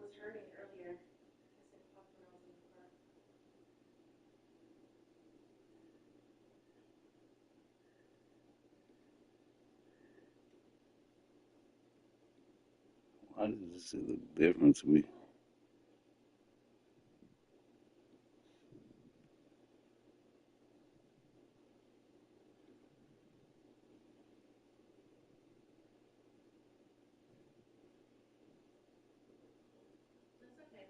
was hurting earlier. I said popped when I was in the car. Why does it look different to me? That's okay.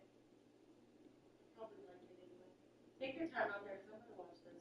Probably like it anyway. Take your time out there because I'm going to watch this.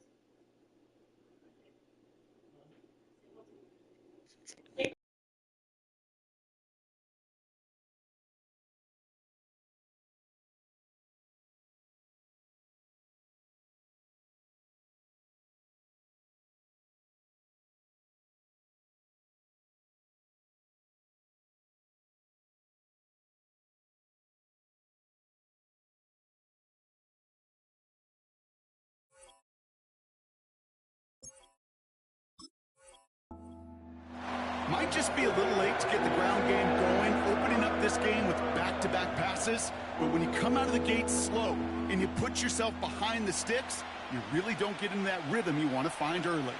Might just be a little late to get the ground game going, opening up this game with back-to-back passes. But when you come out of the gate slow and you put yourself behind the sticks, you really don't get into that rhythm you want to find early.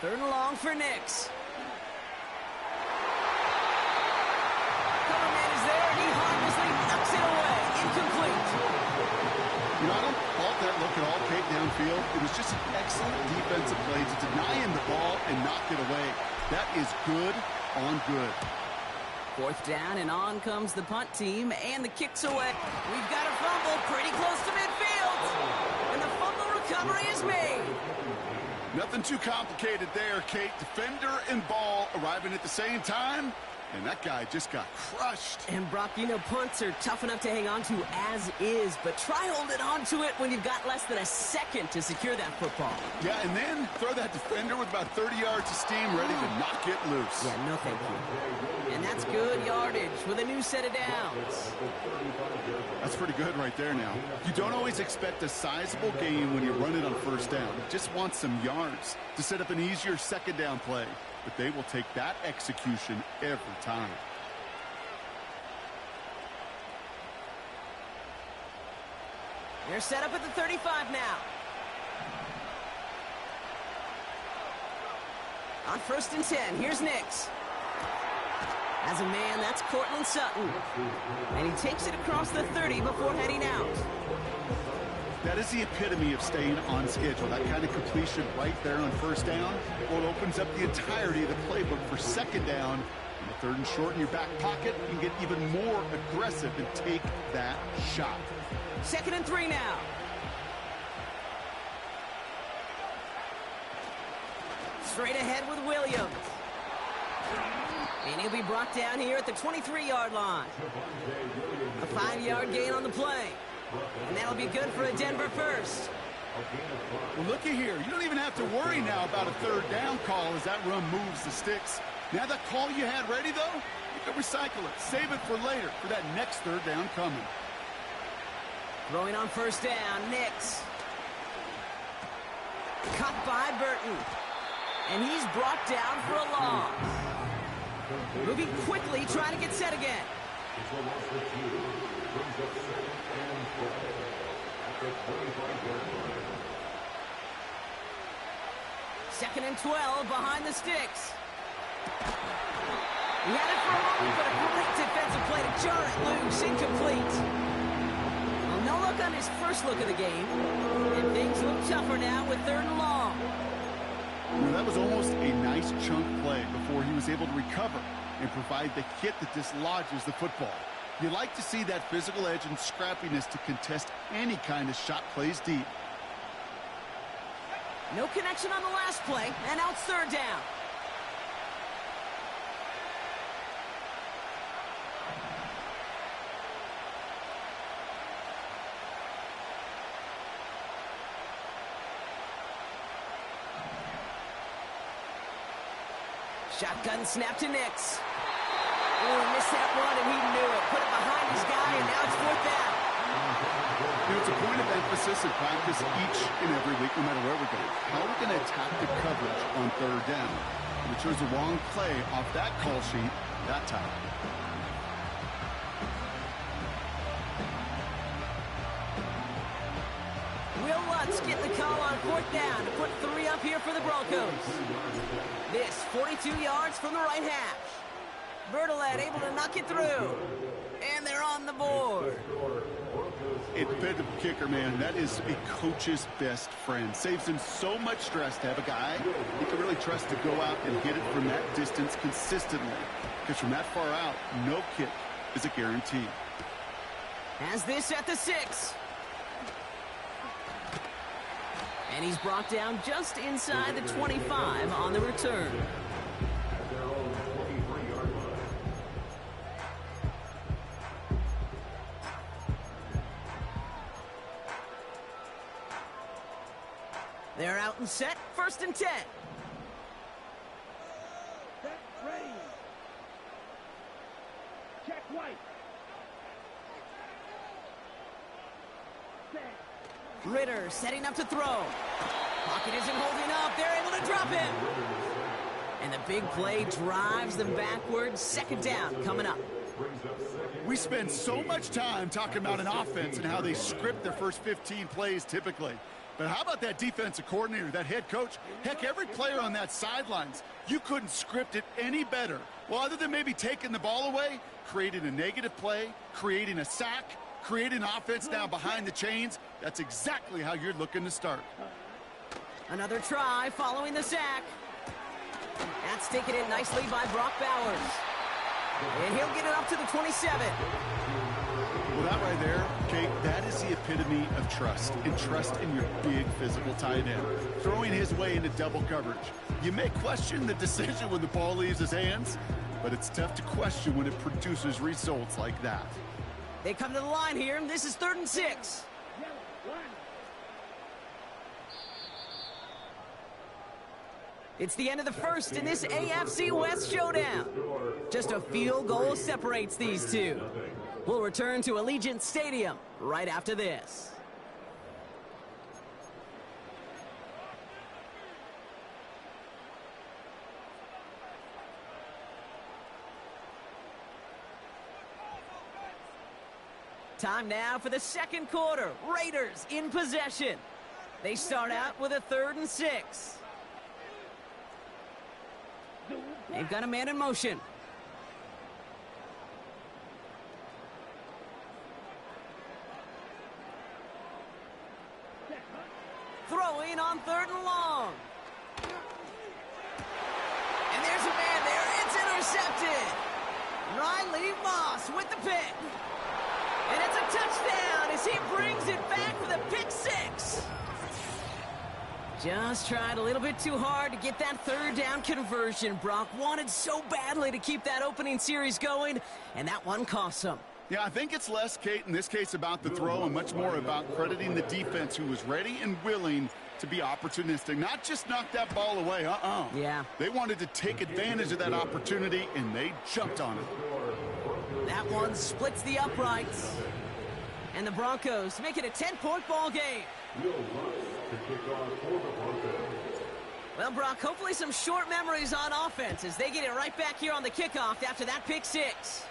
Third and long for Nix. Cover man is there, and he harmlessly knocks it away. Incomplete. You know, I don't fault that look at all, Kate, downfield. It was just an excellent defensive play to deny him the ball and knock it away. That is good on good. Fourth down, and on comes the punt team, and the kick's away. We've got a fumble pretty close to midfield, and the fumble recovery is made. Nothing too complicated there, Kate. Defender and ball arriving at the same time, and that guy just got crushed. And Brock, you know, punts are tough enough to hang on to as is, but try holding on to it when you've got less than a second to secure that football. Yeah, and then throw that defender with about 30 yards of steam ready to knock it loose. Yeah, no thank you. And that's good yardage with a new set of downs. That's pretty good right there now. You don't always expect a sizable gain when you run it on first down. You just want some yards to set up an easier second down play. But they will take that execution every time. They're set up at the 35 now. On 1st and 10, here's Nix. As a man, that's Cortland Sutton. And he takes it across the 30 before heading out. That is the epitome of staying on schedule. That kind of completion right there on first down. Well, it opens up the entirety of the playbook for second down. And the 3rd and short in your back pocket, you can get even more aggressive and take that shot. 2nd and 3 now. Straight ahead with Williams. And he'll be brought down here at the 23-yard line. A 5-yard gain on the play. And that'll be good for a Denver first. Well, looky here. You don't even have to worry now about a 3rd down call as that run moves the sticks. Now that call you had ready, though, you can recycle it. Save it for later for that next 3rd down coming. Throwing on 1st down, Nix. Cut by Burton. And he's brought down for a loss. Moving quickly, trying to get set again. 2nd and 12 behind the sticks. He had it for a moment, but a great defensive play to jar it loose. Incomplete. Well, no look on his first look of the game. And things look tougher now with 3rd and long. Well, that was almost a nice chunk play before he was able to recover and provide the hit that dislodges the football. You like to see that physical edge and scrappiness to contest any kind of shot plays deep. No connection on the last play, and now it's 3rd down. Shotgun snap to Nix. Oh, he missed that one, and he knew it. Put it behind his guy, and now it's 4th down. You know, it's a point of emphasis in practice each and every week, no matter where we go. How are we going to attack the coverage on 3rd down? But it chose the wrong play off that call sheet that time. Will Lutz get the call on 4th down to put 3 up here for the Broncos. This 42 yards from the right hash. Bertolet able to knock it through. And they're on the board. A dependable kicker, man. That is a coach's best friend. Saves him so much stress to have a guy he can really trust to go out and hit it from that distance consistently. Because from that far out, no kick is a guarantee. Has this at the 6. And he's brought down just inside the 25 on the return. They're out and set. 1st and 10. Ready. Check white. Set. Ritter setting up to throw. Pocket isn't holding up. They're able to drop him. And the big play drives them backwards. 2nd down coming up. We spend so much time talking about an offense and how they script their first 15 plays typically. But how about that defensive coordinator, that head coach? Heck, every player on that sidelines, you couldn't script it any better. Well, other than maybe taking the ball away, creating a negative play, creating a sack, creating offense now behind the chains, that's exactly how you're looking to start. Another try following the sack. That's taken in nicely by Brock Bowers. And he'll get it up to the 27. Well, that right there, Kate, that is the epitome of trust. And trust in your big physical tight end. Throwing his way into double coverage. You may question the decision when the ball leaves his hands, but it's tough to question when it produces results like that. They come to the line here. This is 3rd and 6. It's the end of the 1st in this AFC West showdown. Just a field goal separates these two. We'll return to Allegiant Stadium right after this. Time now for the 2nd quarter. Raiders in possession. They start out with a 3rd and 6. They've got a man in motion. Throwing on 3rd and long. And there's a man there. It's intercepted. Riley Moss with the pick. And it's a touchdown as he brings it back for the pick 6. Just tried a little bit too hard to get that 3rd down conversion. Brock wanted so badly to keep that opening series going, and that one cost him. Yeah, I think it's less, Kate, in this case about the throw and much more about crediting the defense who was ready and willing to be opportunistic. Not just knock that ball away, Yeah. They wanted to take advantage of that opportunity, and they jumped on it. That one splits the uprights. And the Broncos make it a 10-point ball game. Well, Brock, hopefully some short memories on offense as they get it right back here on the kickoff after that pick 6.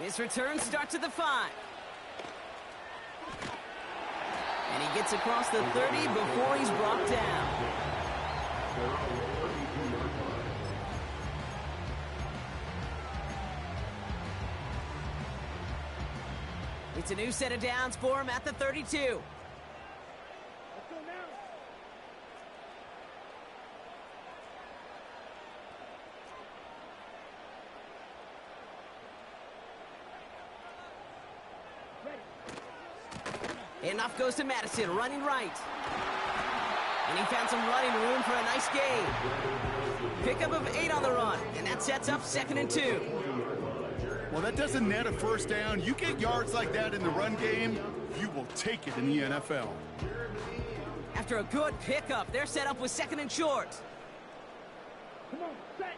His return starts at the 5. And he gets across the 30 before he's brought down. It's a new set of downs for him at the 32. Enough goes to Madison, running right. And he found some running room for a nice gain. Pickup of 8 on the run, and that sets up 2nd and 2. Well, that doesn't net a 1st down. You get yards like that in the run game, you will take it in the NFL. After a good pickup, they're set up with 2nd and short. Come on, set.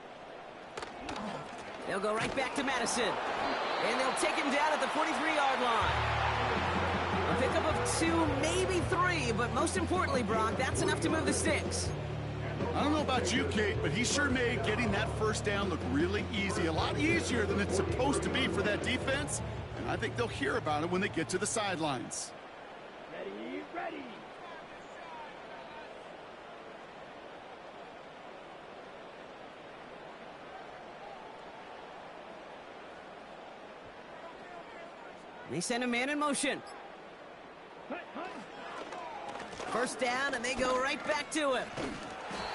They'll go right back to Madison. And they'll take him down at the 43-yard line. A pickup of 2, maybe 3, but most importantly, Brock, that's enough to move the sticks. I don't don't know about you, Kate, but he sure made getting that first down look really easy. A lot easier than it's supposed to be for that defense. And I think they'll hear about it when they get to the sidelines. Ready, ready. They send a man in motion. Hut, hut. First down, and they go right back to him.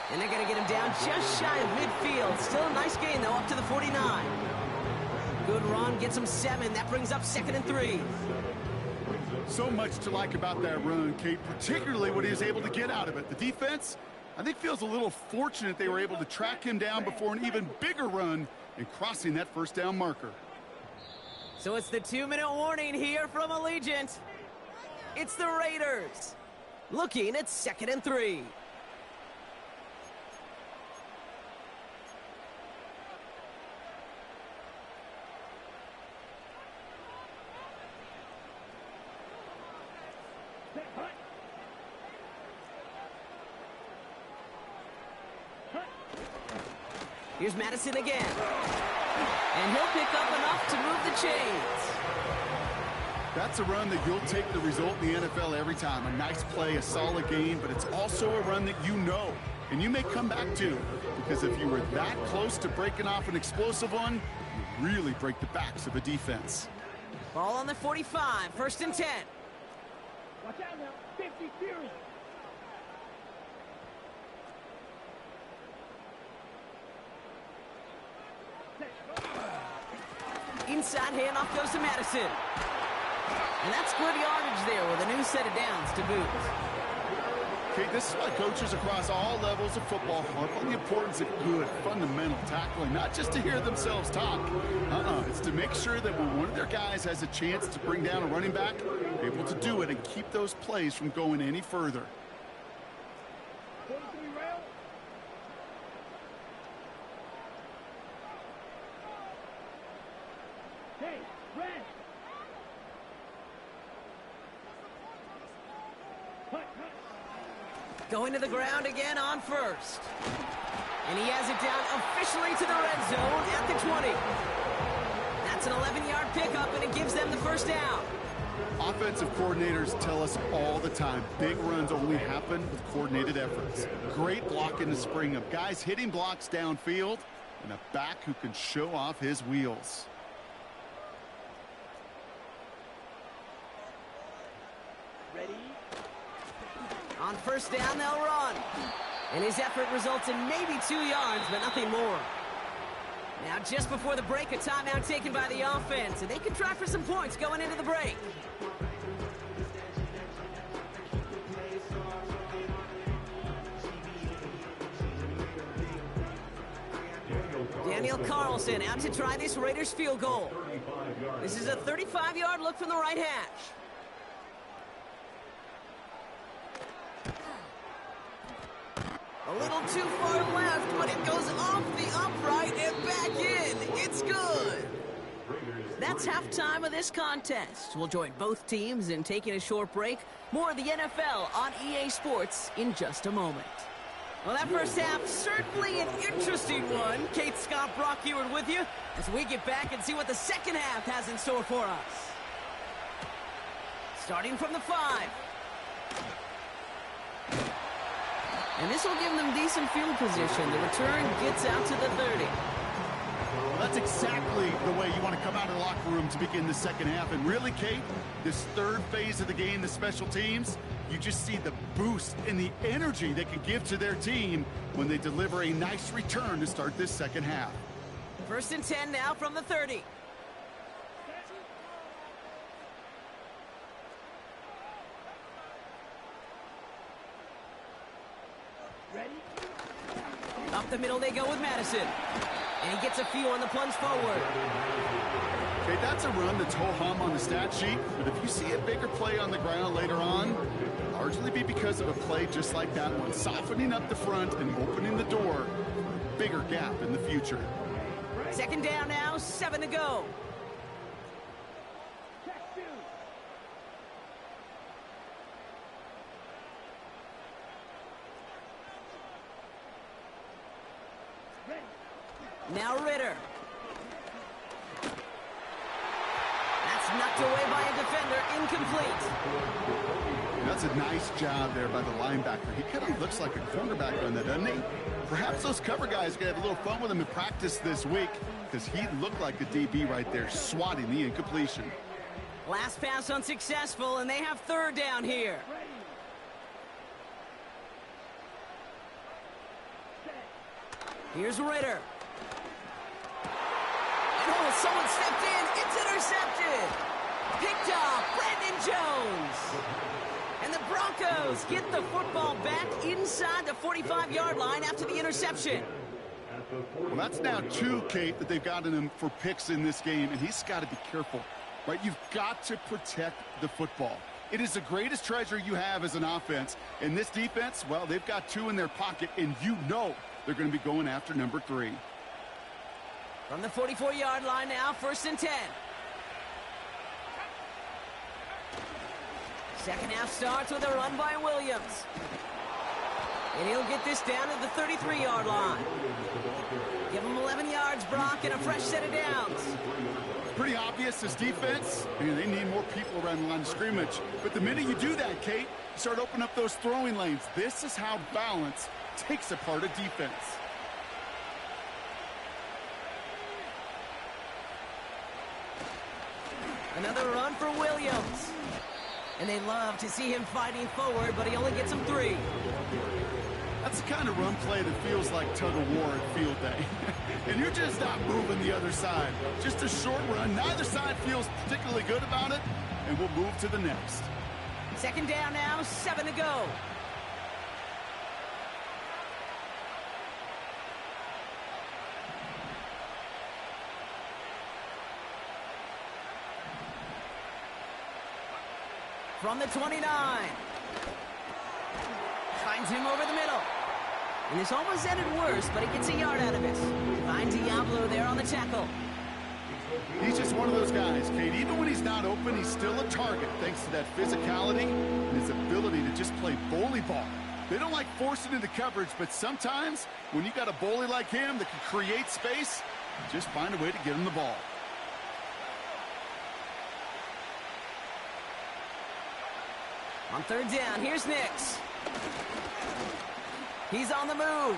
And they're going to get him down just shy of midfield. Still a nice gain, though, up to the 49. Good run, gets him 7. That brings up 2nd and 3. So much to like about that run, Kate, particularly what he was able to get out of it. The defense, I think, feels a little fortunate they were able to track him down before an even bigger run and crossing that first down marker. So it's the 2-minute warning here from Allegiant. It's the Raiders, looking at 2nd and 3. Set, hut. Hut. Here's Madison again. And he'll pick up enough to move the chains. That's a run that you'll take the result in the NFL every time. A nice play, a solid game, but it's also a run that you know, and you may come back to, because if you were that close to breaking off an explosive one, you really break the backs of a defense. Ball on the 45, 1st and 10. Watch out now. 50 Fury. Inside handoff goes to Madison. And that's good yardage there with a new set of downs to boot. Okay, this is why coaches across all levels of football harp on the importance of good, fundamental tackling, not just to hear themselves talk. It's to make sure that when one of their guys has a chance to bring down a running back, they're able to do it and keep those plays from going any further. 43 rail. Hey, red. Hut, hut. Going to the ground again on 1st. And he has it down officially to the red zone at the 20. That's an 11-yard pickup, and it gives them the 1st down. Offensive coordinators tell us all the time, big runs only happen with coordinated efforts. Great block in the spring of guys hitting blocks downfield and a back who can show off his wheels. Ready. On 1st down, they'll run. And his effort results in maybe 2 yards, but nothing more. Now, just before the break, a timeout taken by the offense, and they can try for some points going into the break. Daniel Carlson out to try this Raiders field goal. This is a 35-yard look from the right hash. A little too far left, but it goes off the upright and back in. It's good. That's halftime of this contest. We'll join both teams in taking a short break. More of the NFL on EA Sports in just a moment. Well, that first half, certainly an interesting one. Kate, Scott, Brock Ewart with you as we get back and see what the second half has in store for us. Starting from the 5. And this will give them decent field position. The return gets out to the 30. Well, that's exactly the way you want to come out of the locker room to begin the second half. And really, Kate, this third phase of the game, the special teams, you just see the boost and the energy they can give to their team when they deliver a nice return to start this second half. 1st and 10 now from the 30. Ready. Up the middle they go with Madison. And he gets a few on the plunge forward. Okay, that's a run that's ho-hum on the stat sheet, but if you see a bigger play on the ground later on, it'll largely be because of a play just like that one, softening up the front and opening the door for a bigger gap in the future. 2nd down now, 7 to go. Check 2. Now Ritter. That's knocked away by a defender, incomplete. That's a nice job there by the linebacker. He kind of looks like a cornerback on that, doesn't he? Perhaps those cover guys are going to have a little fun with him in practice this week because he looked like a DB right there, swatting the incompletion. Last pass unsuccessful, and they have third down here. Here's Ritter. And oh, someone stepped in. It's intercepted. Picked off Brandon Jones. And the Broncos get the football back inside the 45-yard line after the interception. Well, that's now two, Kate, that they've gotten him for picks in this game, and he's got to be careful, right? You've got to protect the football. It is the greatest treasure you have as an offense. And this defense, well, they've got two in their pocket, and you know they're going to be going after number 3. From the 44-yard line now, 1st and 10. Second half starts with a run by Williams. And he'll get this down to the 33-yard line. Give him 11 yards, Brock, and a fresh set of downs. Pretty obvious, this defense, they need more people around the line of scrimmage. But the minute you do that, Kate, you start opening up those throwing lanes. This is how balance takes apart a defense. Another run for Williams. And they love to see him fighting forward, but he only gets him 3. That's the kind of run play that feels like tug-of-war at field day. And you're just not moving the other side. Just a short run. Neither side feels particularly good about it, and we'll move to the next. Second down now, 7 to go. From the 29. Finds him over the middle. And this almost ended worse, but he gets a yard out of it. Finds Diablo there on the tackle. He's just one of those guys, Kate. Even when he's not open, he's still a target thanks to that physicality and his ability to just play bully ball. They don't like forcing into coverage, but sometimes when you got a bully like him that can create space, just find a way to get him the ball. On third down, here's Nix. He's on the move.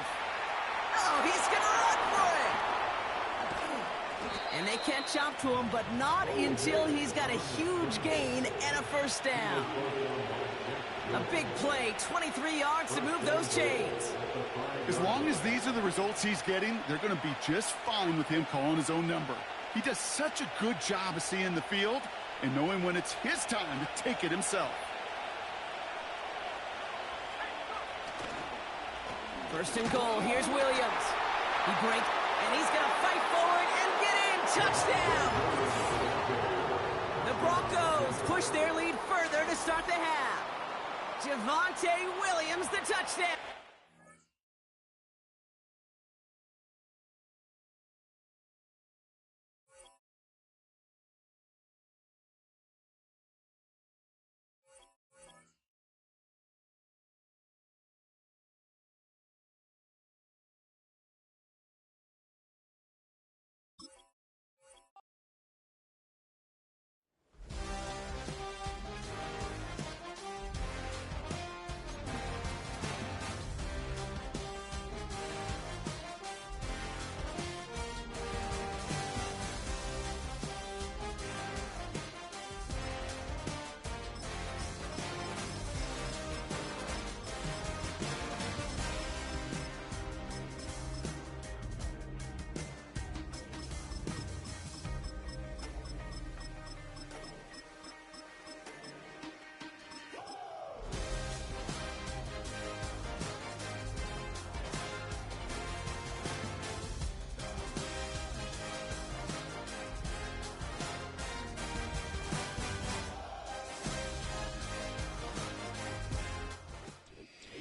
Oh, he's going to run for it. And they catch up to him, but not until he's got a huge gain and a first down. A big play, 23 yards to move those chains. As long as these are the results he's getting, they're going to be just fine with him calling his own number. He does such a good job of seeing the field and knowing when it's his time to take it himself. First and goal, here's Williams. He breaks, and he's going to fight forward and get in. Touchdown! The Broncos push their lead further to start the half. Javonte Williams, the touchdown.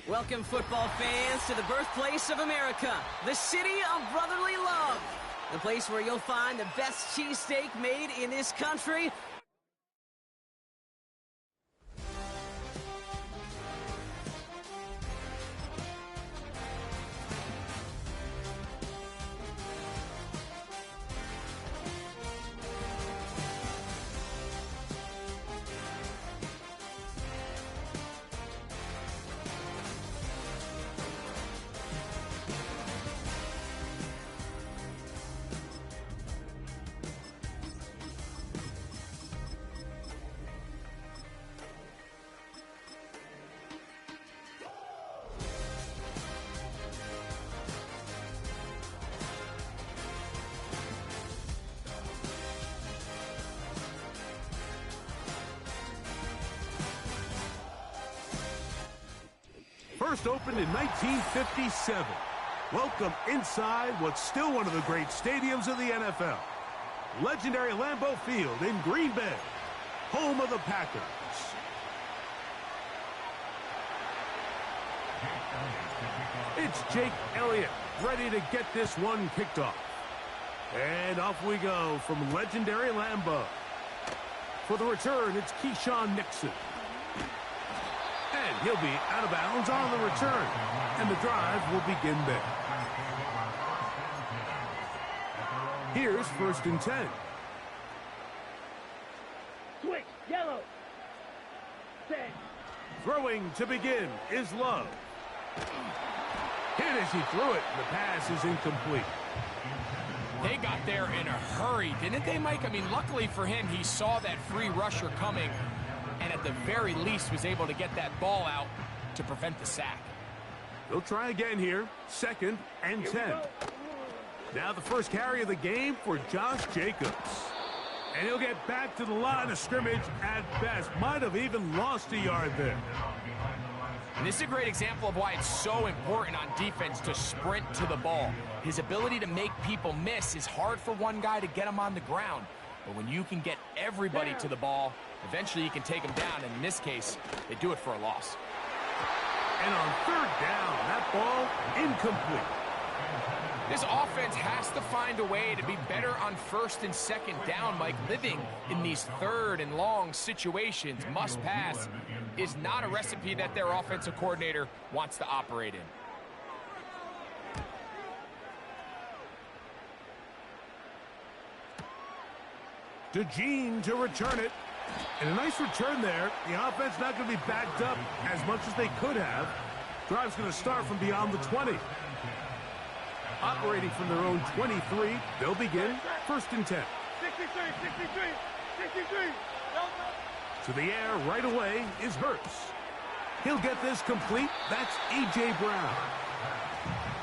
Welcome, football fans, to the birthplace of America, the city of brotherly love, the place where you'll find the best cheesesteak made in this country. First opened in 1957. Welcome inside what's still one of the great stadiums of the NFL. Legendary Lambeau Field in Green Bay, home of the Packers. It's Jake Elliott ready to get this one kicked off. And off we go from legendary Lambeau. For the return, it's Keyshawn Nixon. And he'll be out of bounds on the return. And the drive will begin there. Here's 1st and 10. Switch, yellow. Set. Throwing to begin is Love. Hit as he threw it. The pass is incomplete. They got there in a hurry, didn't they, Mike? I mean, luckily for him, he saw that free rusher coming and at the very least was able to get that ball out to prevent the sack. They'll try again here. 2nd and 10. Now the first carry of the game for Josh Jacobs. And he'll get back to the line of scrimmage at best. Might have even lost a yard there. And this is a great example of why it's so important on defense to sprint to the ball. His ability to make people miss is hard for one guy to get him on the ground. But when you can get everybody to the ball, eventually you can take them down. And in this case, they do it for a loss. And on 3rd down, that ball incomplete. This offense has to find a way to be better on 1st and 2nd down, Mike. Living in these 3rd and long situations, must pass, is not a recipe that their offensive coordinator wants to operate in. DeJean to return it. And a nice return there. The offense not going to be backed up as much as they could have. Drive's going to start from beyond the 20. Operating from their own 23, they'll begin 1st and 10. 63. To the air right away is Hurts. He'll get this complete. That's A.J. Brown.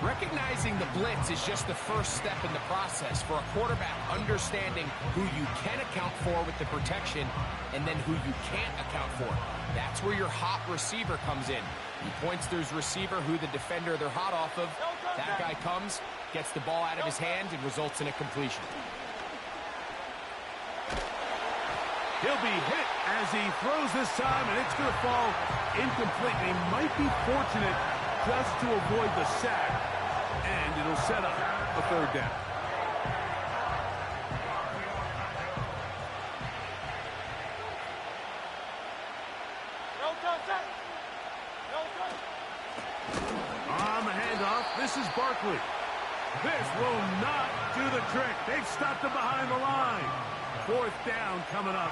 Recognizing the blitz is just the first step in the process for a quarterback understanding who you can account for with the protection and then who you can't account for. That's where your hot receiver comes in. He points to his receiver who the defender they're hot off of. That guy comes, gets the ball out of his hand, and results in a completion. He'll be hit as he throws this time, and it's going to fall incomplete. They might be fortunate just to avoid the sack, and it'll set up a 3rd down. On the handoff, this is Barkley. This will not do the trick. They've stopped him behind the line. 4th down coming up.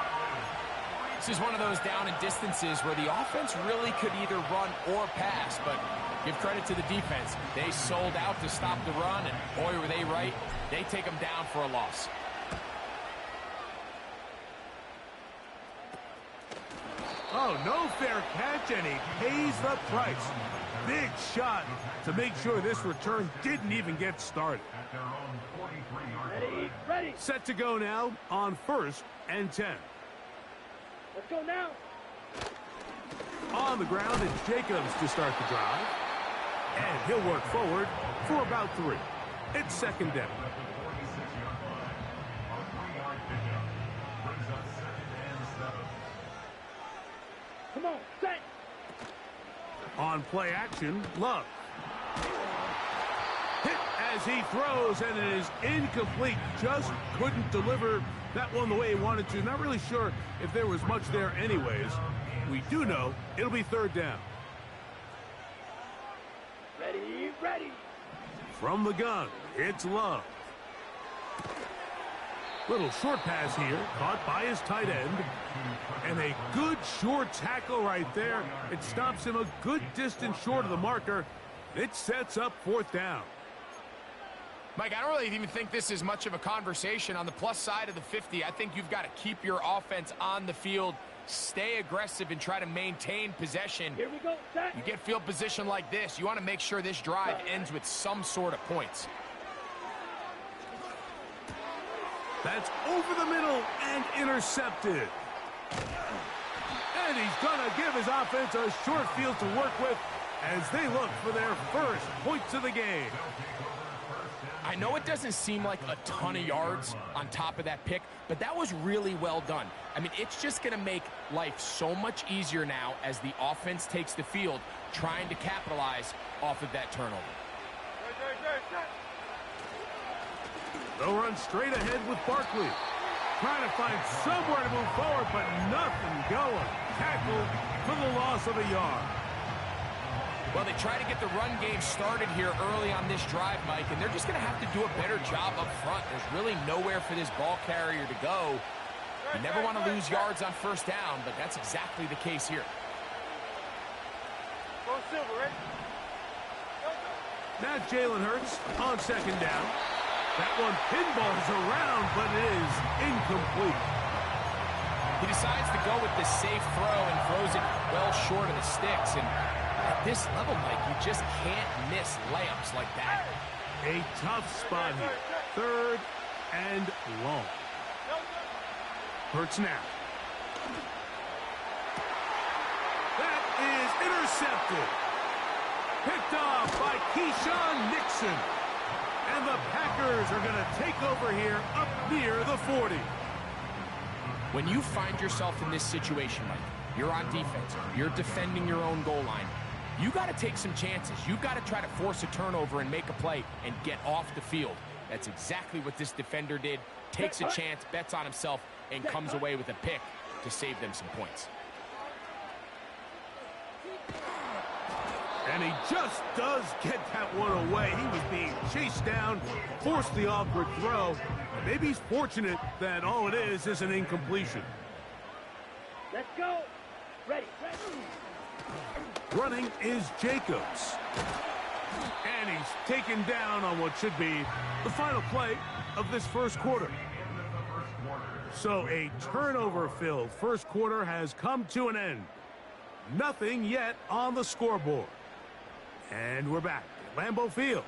This is one of those down and distances where the offense really could either run or pass, but give credit to the defense. They sold out to stop the run, and boy, were they right. They take them down for a loss. Oh, no fair catch, and he pays the price. Big shot to make sure this return didn't even get started. Ready. Set to go now on 1st and 10. Let's go now. On the ground, it's Jacobs to start the drive. And he'll work forward for about 3. It's 2nd down. Come on, set. On play action, Love. Hit as he throws, and it is incomplete. Just couldn't deliver that one the way he wanted to. Not really sure if there was much there anyways. We do know it'll be 3rd down. Ready. From the gun, it's Love. Little short pass here, caught by his tight end. And a good short tackle right there. It stops him a good distance short of the marker. It sets up 4th down. Mike, I don't really even think this is much of a conversation. On the plus side of the 50, I think you've got to keep your offense on the field, stay aggressive, and try to maintain possession. Here we go, set. You get field position like this, you want to make sure this drive ends with some sort of points. That's over the middle and intercepted. And he's going to give his offense a short field to work with. as they look for their first points of the game. I know it doesn't seem like a ton of yards on top of that pick, but that was really well done. I mean, it's just going to make life so much easier now as the offense takes the field, trying to capitalize off of that turnover. They'll run straight ahead with Barkley. Trying to find somewhere to move forward, but nothing going. Tackled for the loss of a yard. Well, they try to get the run game started here early on this drive, Mike, and they're just going to have to do a better job up front. There's really nowhere for this ball carrier to go. You never want to lose yards on first down, but that's exactly the case here. Go Silver, right? Now Jalen Hurts on second down. That one pinballs around, but it is incomplete. He decides to go with the safe throw and throws it well short of the sticks. And at this level, Mike, you just can't miss layups like that. A tough spot here. Third and long. Hurts now. That is intercepted. Picked off by Keyshawn Nixon. And the Packers are going to take over here up near the 40. When you find yourself in this situation, Mike, you're on defense, you're defending your own goal line, you got to take some chances. You've got to try to force a turnover and make a play and get off the field. That's exactly what this defender did. Takes a chance, bets on himself, and comes away with a pick to save them some points. And he just does get that one away. He was being chased down, forced the awkward throw. Maybe he's fortunate that all it is an incompletion. Let's go. Ready. Running is Jacobs. And he's taken down on what should be the final play of this first quarter. So a turnover-filled first quarter has come to an end. Nothing yet on the scoreboard. And we're back at Lambeau Field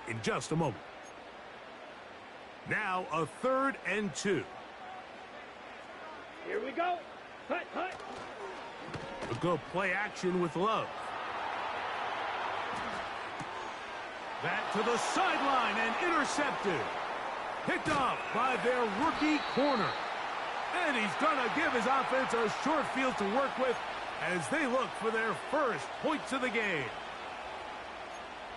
in just a moment. Now a 3rd and 2. Here we go. Hut. We'll go play action with Love. That to the sideline and intercepted. Picked off by their rookie corner. And he's going to give his offense a short field to work with as they look for their first points of the game.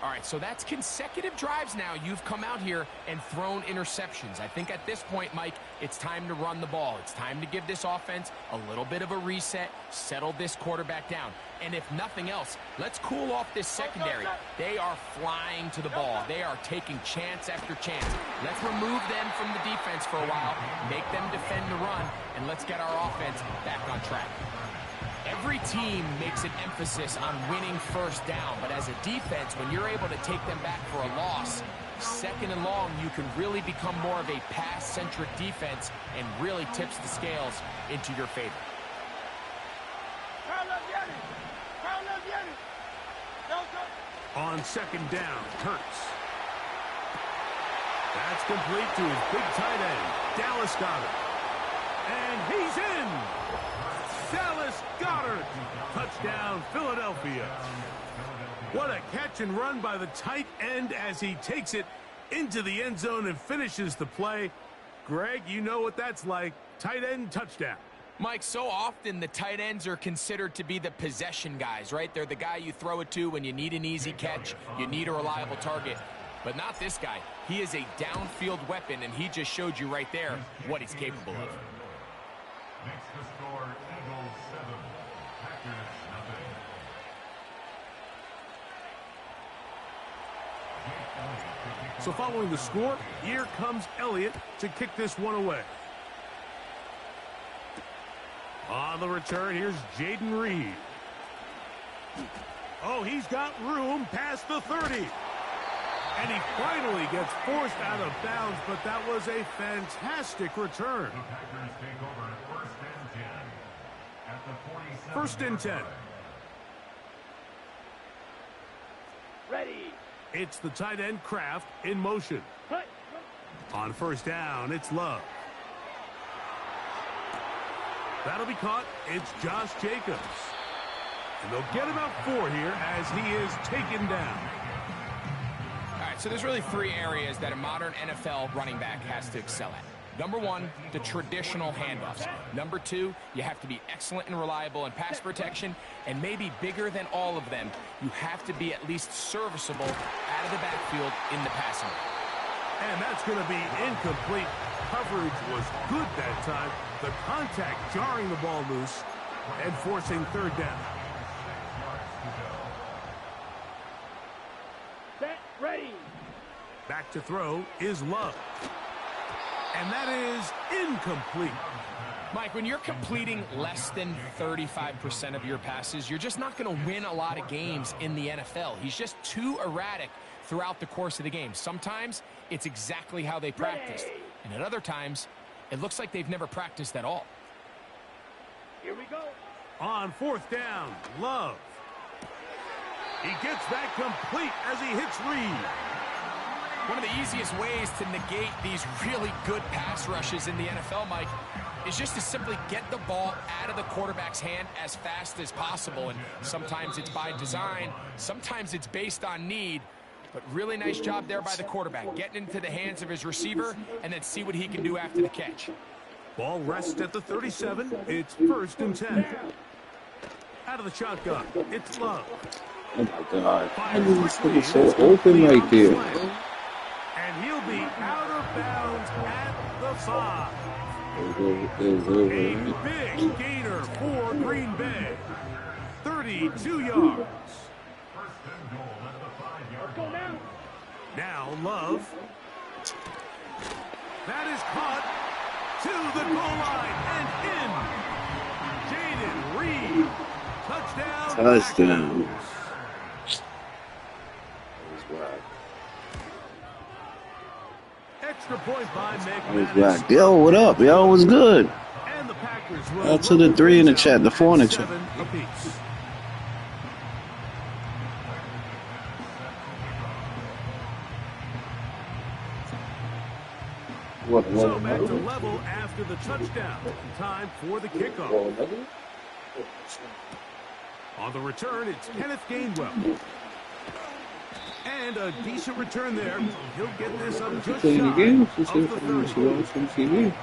All right, so that's consecutive drives now. You've come out here and thrown interceptions. I think at this point, Mike, it's time to run the ball. It's time to give this offense a little bit of a reset, settle this quarterback down. And if nothing else, let's cool off this secondary. They are flying to the ball. They are taking chance after chance. Let's remove them from the defense for a while, make them defend the run, and let's get our offense back on track. Every team makes an emphasis on winning first down, but as a defense, when you're able to take them back for a loss, second and long, you can really become more of a pass-centric defense and really tips the scales into your favor. On second down, Hurts. That's complete to his big tight end, Dallas Goedert. And he's in! Dallas Goedert! Touchdown, Philadelphia. What a catch and run by the tight end as he takes it into the end zone and finishes the play. Greg, you know what that's like. Tight end touchdown. Mike, so often the tight ends are considered to be the possession guys, right? They're the guy you throw it to when you need an easy catch, you need a reliable target. But not this guy. He is a downfield weapon, and he just showed you right there what he's capable of. Makes the score Eagles 7, Packers nothing. So following the score, here comes Elliott to kick this one away. On the return, here's Jaden Reed. Oh, he's got room past the 30. And he finally gets forced out of bounds, but that was a fantastic return. The Packers take over 1st and 10 at the 47. 1st and 10. Ready. It's the tight end Kraft in motion. Hut. On 1st down, it's Love. That'll be caught. It's Josh Jacobs. And they'll get about 4 here as he is taken down. All right, so there's really 3 areas that a modern NFL running back has to excel at. Number 1, the traditional handoffs. Number 2, you have to be excellent and reliable in pass protection. And maybe bigger than all of them, you have to be at least serviceable out of the backfield in the passing game. And that's going to be incomplete. Coverage was good that time. The contact jarring the ball loose and forcing 3rd down. Set, ready. Back to throw is Love. And that is incomplete. Mike, when you're completing less than 35% of your passes, you're just not going to win a lot of games in the NFL. He's just too erratic throughout the course of the game. Sometimes it's exactly how they practiced. And at other times, it looks like they've never practiced at all. Here we go. On 4th down, Love. He gets that complete as he hits Reed. One of the easiest ways to negate these really good pass rushes in the NFL, Mike, is just to simply get the ball out of the quarterback's hand as fast as possible. And sometimes it's by design, sometimes it's based on need. But really nice job there by the quarterback, getting into the hands of his receiver and then see what he can do after the catch. Ball rests at the 37. It's 1st and 10. Out of the shotgun, it's Love. Oh my God. It's so open right there. And he'll be out of bounds at the 5. A big gainer for Green Bay. 32 yards. Let's go now. Now Love. That is caught to the goal line and in. Jaden Reed. Touchdown. Touchdown. Extra point by I was McManus. like, yo, what up? Yo, what's good? And the Packers Out to the 3 in the chat, the 4 in the chat. 7 apiece. So back to level after the touchdown. Time for the kickoff. On the return, it's Kenneth Gainwell. And a decent return there. He'll get this up just shy of the 30.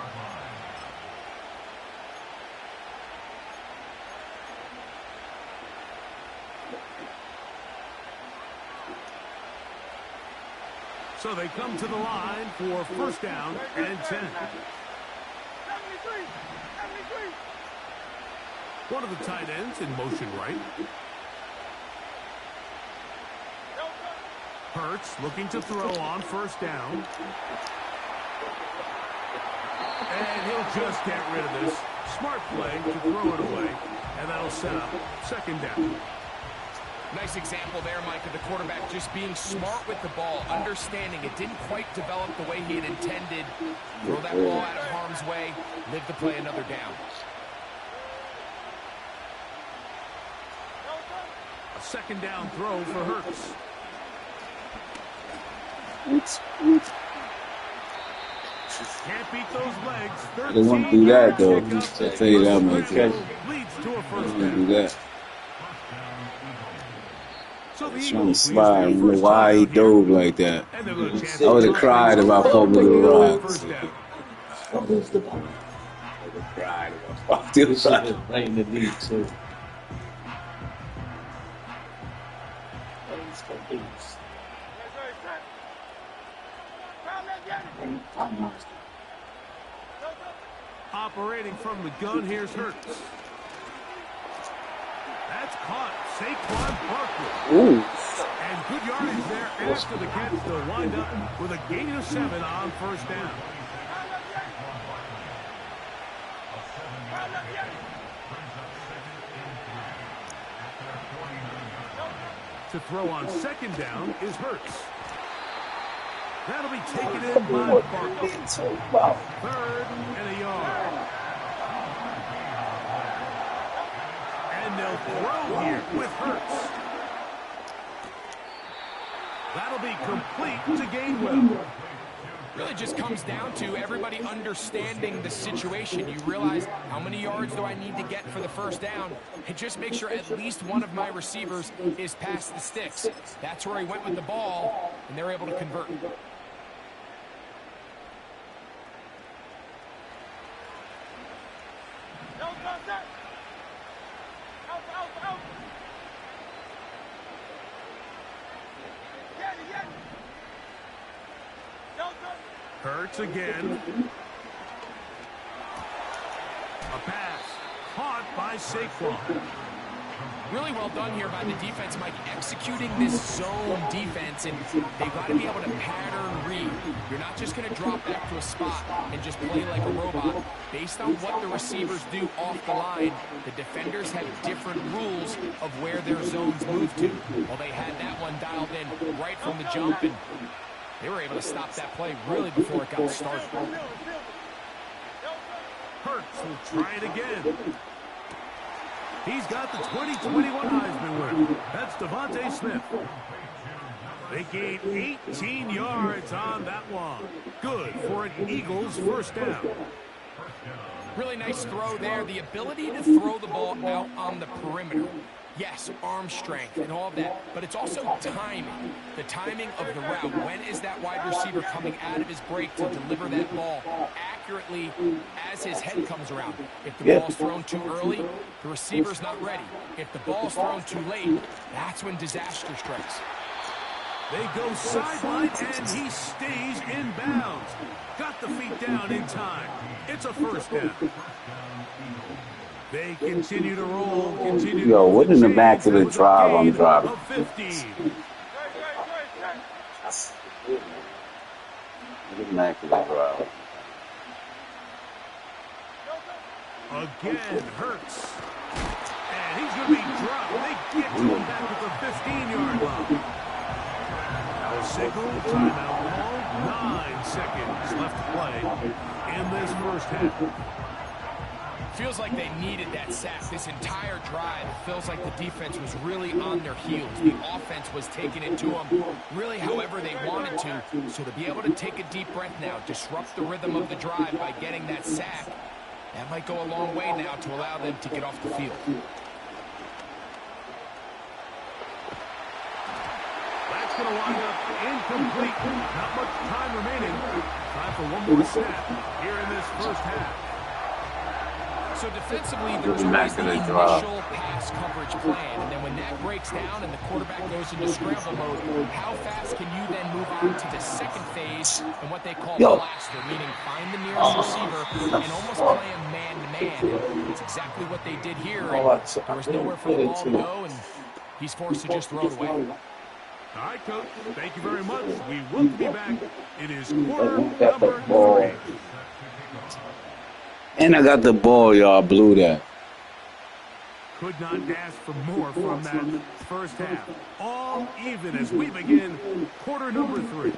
So they come to the line for 1st down and 10. One of the tight ends in motion right. Hurts looking to throw on 1st down. And he'll just get rid of this. Smart play to throw it away. And that'll set up 2nd down. Nice example there, Mike, of the quarterback just being smart with the ball, understanding it didn't quite develop the way he had intended. Throw that ball out of harm's way, live to play another down. A 2nd down throw for Hurts. Can't beat those legs. They won't do that, though. I'll tell you that much. Leads to a 1st down. Do that. So the Trying to Eagles slide. I lead don't know their why he 1st down dove here. like that. And they're gonna chance I would to have cried if I fumbled the rocks. 1st down. I would have cried if I fumbled the rocks. Right in the lead, too. Operating from the gun, here's Hurts. That's caught. Saquon Barkley. Ooh. And good yardage there after the catch to wind up with a gain of 7 on 1st down. To throw on 2nd down is Hurts. That'll be taken in by Barkley. 3rd and a yard. And they'll throw here with Hurts. That'll be complete to Gainwell. Really just comes down to everybody understanding the situation. You realize how many yards do I need to get for the first down, and just make sure at least one of my receivers is past the sticks. That's where he went with the ball, and they're able to convert. Hurts again. A pass caught by Saquon. Really well done here by the defense, Mike, executing this zone defense, and they've got to be able to pattern read. You're not just going to drop back to a spot and just play like a robot. Based on what the receivers do off the line, the defenders have different rules of where their zones move to. Well, they had that one dialed in right from the jump, and they were able to stop that play really before it got started. Hurts will try it again. He's got the 2021 Heisman winner. That's Devontae Smith. They gained 18 yards on that one. Good for an Eagles first down. Really nice throw there. The ability to throw the ball out on the perimeter. Yes, arm strength and all of that, but it's also timing. The timing of the route. When is that wide receiver coming out of his break to deliver that ball accurately as his head comes around? If the ball's thrown too early, the receiver's not ready. If the ball's thrown too late, that's when disaster strikes. They go sideline, and he stays in bounds. Got the feet down in time. It's a first down. They continue to roll. Yo, what in the back of the drive I'm driving? Of 15. Look at the back of the drive. Again, Hurts. And he's going to be dropped. They get to him back at the 15-yard line. Now a signal, timeout call. 9 seconds left to play in this first half. Feels like they needed that sack this entire drive. It feels like the defense was really on their heels. The offense was taking it to them really however they wanted to. So to be able to take a deep breath now, disrupt the rhythm of the drive by getting that sack, that might go a long way now to allow them to get off the field. That's going to wind up incomplete. Not much time remaining. Time for one more snap here in this first half. So defensively, there's always the initial pass coverage plan, and then when that breaks down and the quarterback goes into scramble mode, how fast can you then move on to the second phase and what they call blaster, meaning find the nearest receiver and almost play him man-to-man. And it's exactly what they did here, and there was nowhere for the ball to go, and he's forced to just throw it away. All right, Coach. Thank you very much. We will be back. It is quarter number 3. And I got the ball, y'all. Blew that. Could not ask for more from that first half. All even as we begin quarter number 3.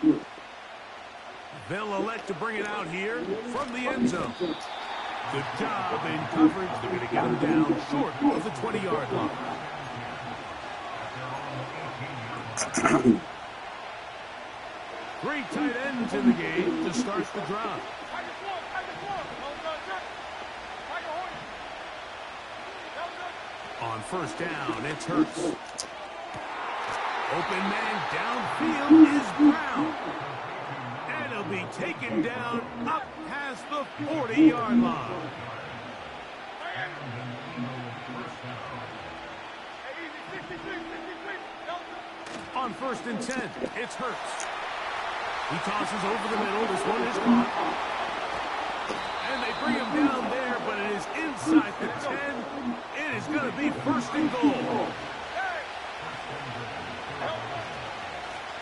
They'll elect to bring it out here from the end zone. Good job in coverage. They're going to get him down short of the 20-yard line. 3 tight ends in the game to start the drive. On first down, it's Hurts. Open man downfield is Brown. And he'll be taken down up past the 40-yard line. On first and 10, it's Hurts. He tosses over the middle. This one is caught. And they bring him down there, but it is inside the 10. It is going to be first and goal.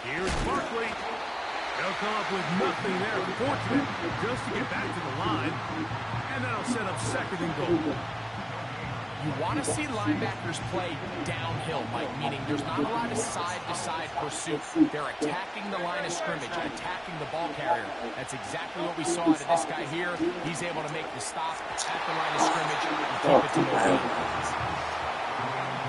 Here's Barkley. They'll come up with nothing there. Fortunate just to get back to the line. And that'll set up second and goal. You want to see linebackers play downhill, Mike, meaning there's not a lot of side-to-side pursuit. They're attacking the line of scrimmage, attacking the ball carrier. That's exactly what we saw out of this guy here. He's able to make the stop at the line of scrimmage and keep it to the field.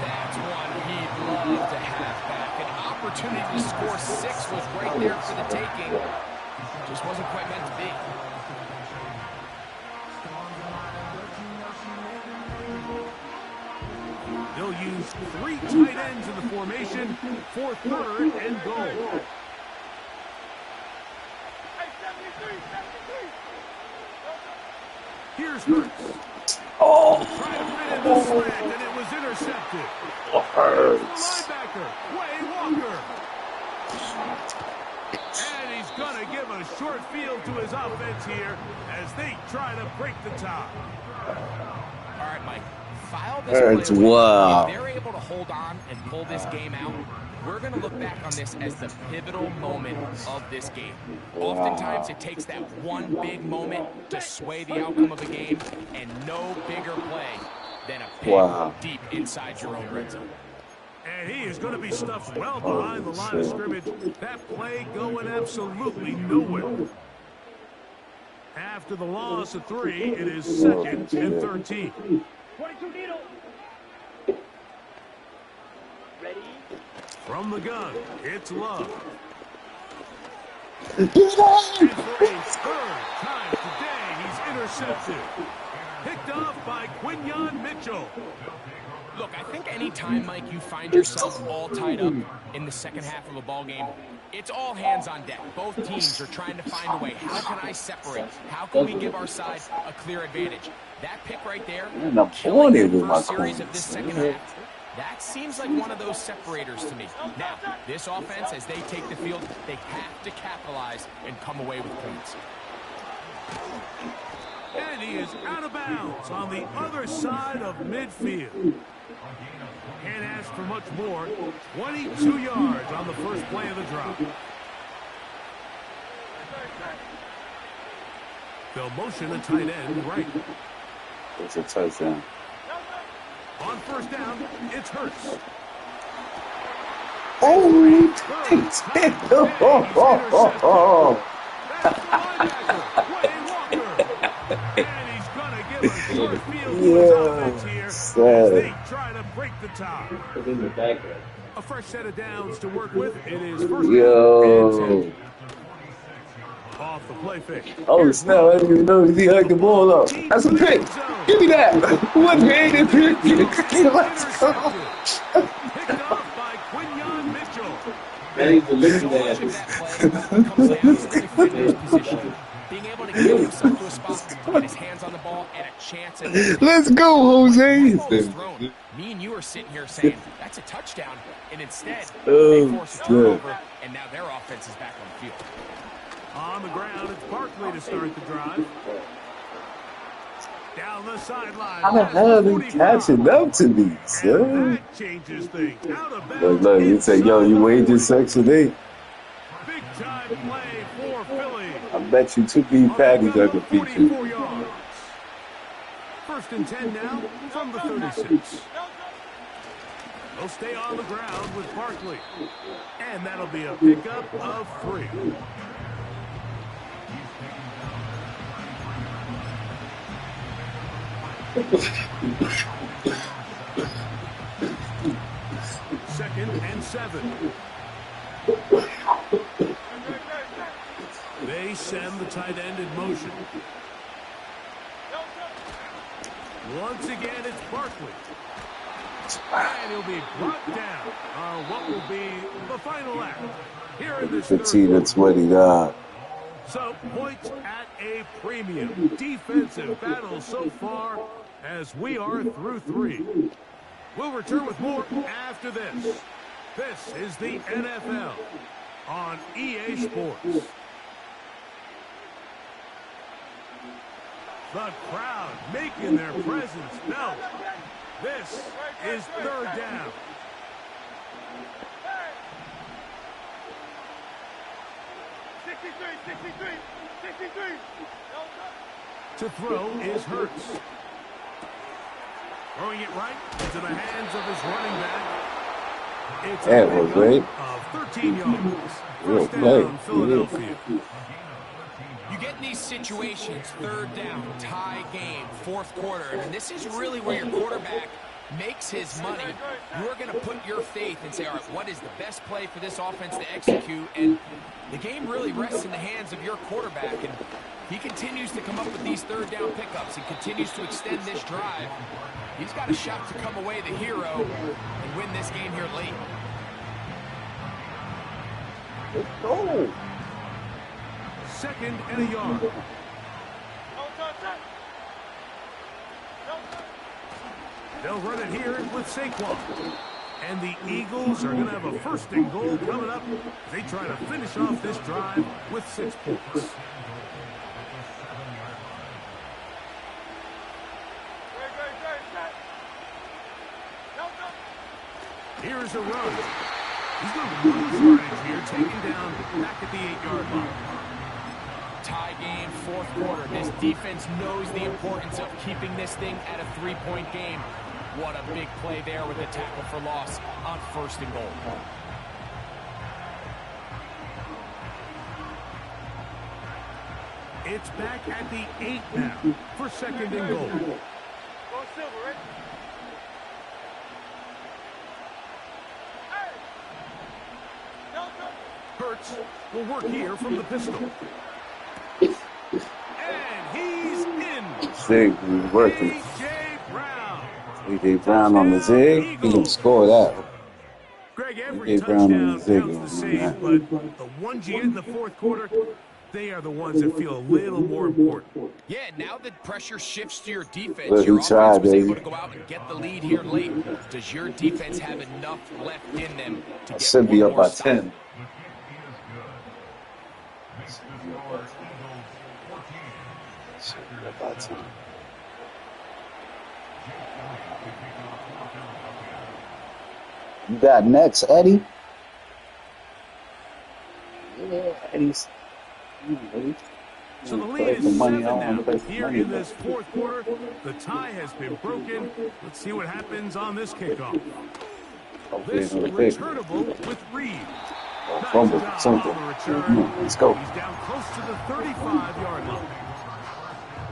That's one he'd love to have back. An opportunity to score 6 was right there for the taking. Just wasn't quite meant to be. They'll use 3 tight ends in the formation for 3rd and goal. Here's Hurts. Oh, Trying to fit in the slant, and it was intercepted. Hurts. Linebacker, Quay Walker. And he's going to give a short field to his offense here as they try to break the tie. All right, Mike. File this play away. Wow. If they're able to hold on and pull this game out, we're going to look back on this as the pivotal moment of this game. Oftentimes, it takes that one big moment to sway the outcome of a game, and no bigger play than a pick deep inside your own red zone. And he is going to be stuffed well behind the line of scrimmage. That play going absolutely nowhere. After the loss of 3, it is 2nd and 13. 22 needle. Ready? From the gun, it's Love. And for a 3rd time today, he's intercepted. Picked off by Quinyon Mitchell. Look, I think any time, Mike, you find yourself all tied up in the second half of a ball game, it's all hands on deck. Both teams are trying to find a way. How can I separate? How can we give our side a clear advantage? That pick right there, killing the first series of this second half, that seems like one of those separators to me. Now, this offense, as they take the field, they have to capitalize and come away with points. And he is out of bounds on the other side of midfield. Can't ask for much more. 22 yards on the first play of the drop. They'll motion a tight end right. It's a touchdown. On first down, it's Hurts. Oh, And he's going to give a short field to his offense here as they try to break the tie. Put in the background. A fresh set of downs to work with. It is first Yo. and 10. Off the play fake. Oh, snap. I didn't even know he hugged the ball up. That's a pick. Give me that. What creative pick? Let's go. Picked off by Quinyon Mitchell. So much of that play comes down to the defender's position. Being able to get himself to a spot, get his hands on the ball, and a chance at it. Let's go, Jose. That ball was thrown. Me and you are sitting here saying, that's a touchdown. And instead, they force a turnover, and now their offense is back on the field. On the ground, it's Barkley to start the drive. Down the sideline. How the hell are they catching up to me, son? That changes things. Out of bounds. Look, you say, yo, you wagered Section 8. Big time play for Philly. I bet you 2 beef patties I could feature. 44 yards. First and 10 now from the 36. They'll stay on the ground with Barkley. And that'll be a pickup of 3. Second and 7. They send the tight end in motion. Once again, it's Barkley. And he'll be brought down on what will be the final act here in this 15 third. to 29. So, points at a premium. Defensive battle so far as we are through 3. We'll return with more after this. This is the NFL on EA Sports. The crowd making their presence felt. This is third down. To throw is Hurts. Throwing it right into the hands of his running back. It's That was great. Of 13 yards. Real First play. down, Philadelphia. You get in these situations, third down, tie game, fourth quarter, and this is really where your quarterback makes his money, you're going to put your faith and say, all right, what is the best play for this offense to execute? And the game really rests in the hands of your quarterback. And he continues to come up with these third down pickups and continues to extend this drive. He's got a shot to come away the hero and win this game here late. Let's go. 2nd and a yard. They'll run it here with Saquon. And the Eagles are going to have a 1st and goal coming up. They try to finish off this drive with 6 points. Here's a run. He's going to lose yardage here, taken down back at the 8-yard line. Tie game, 4th quarter. This defense knows the importance of keeping this thing at a 3-point game. What a big play there with a tackle for loss on 1st and goal. It's back at the 8 now for 2nd and goal. Go Silver, right? Hurts will work here from the pistol. And he's in. Zig, he's working. A.J. Brown. A.J. Brown on the zig. He can score that. Greg, every A.J. Brown on the touchdown zig. counts the same, but the ones you get in the 4th quarter, they are the ones that feel a little more important. Yeah, now that pressure shifts to your defense, But he your offense tried, was baby. able to go out and get the lead here late. Does your defense have enough left in them to get Should be one up more by stop? 10. Should be up by 10. You got next, Eddie? Yeah, Eddie's. Eddie. So the Play lead for is money. 7 I don't now. wanna play for Here money, in but- this 4th quarter, the tie has been broken. Let's see what happens on this kickoff. Hopefully This it's gonna pick. returnable with Reed. Or Nice fumble, job something. on the return. Come on, let's go. He's down close to the 35-yard line.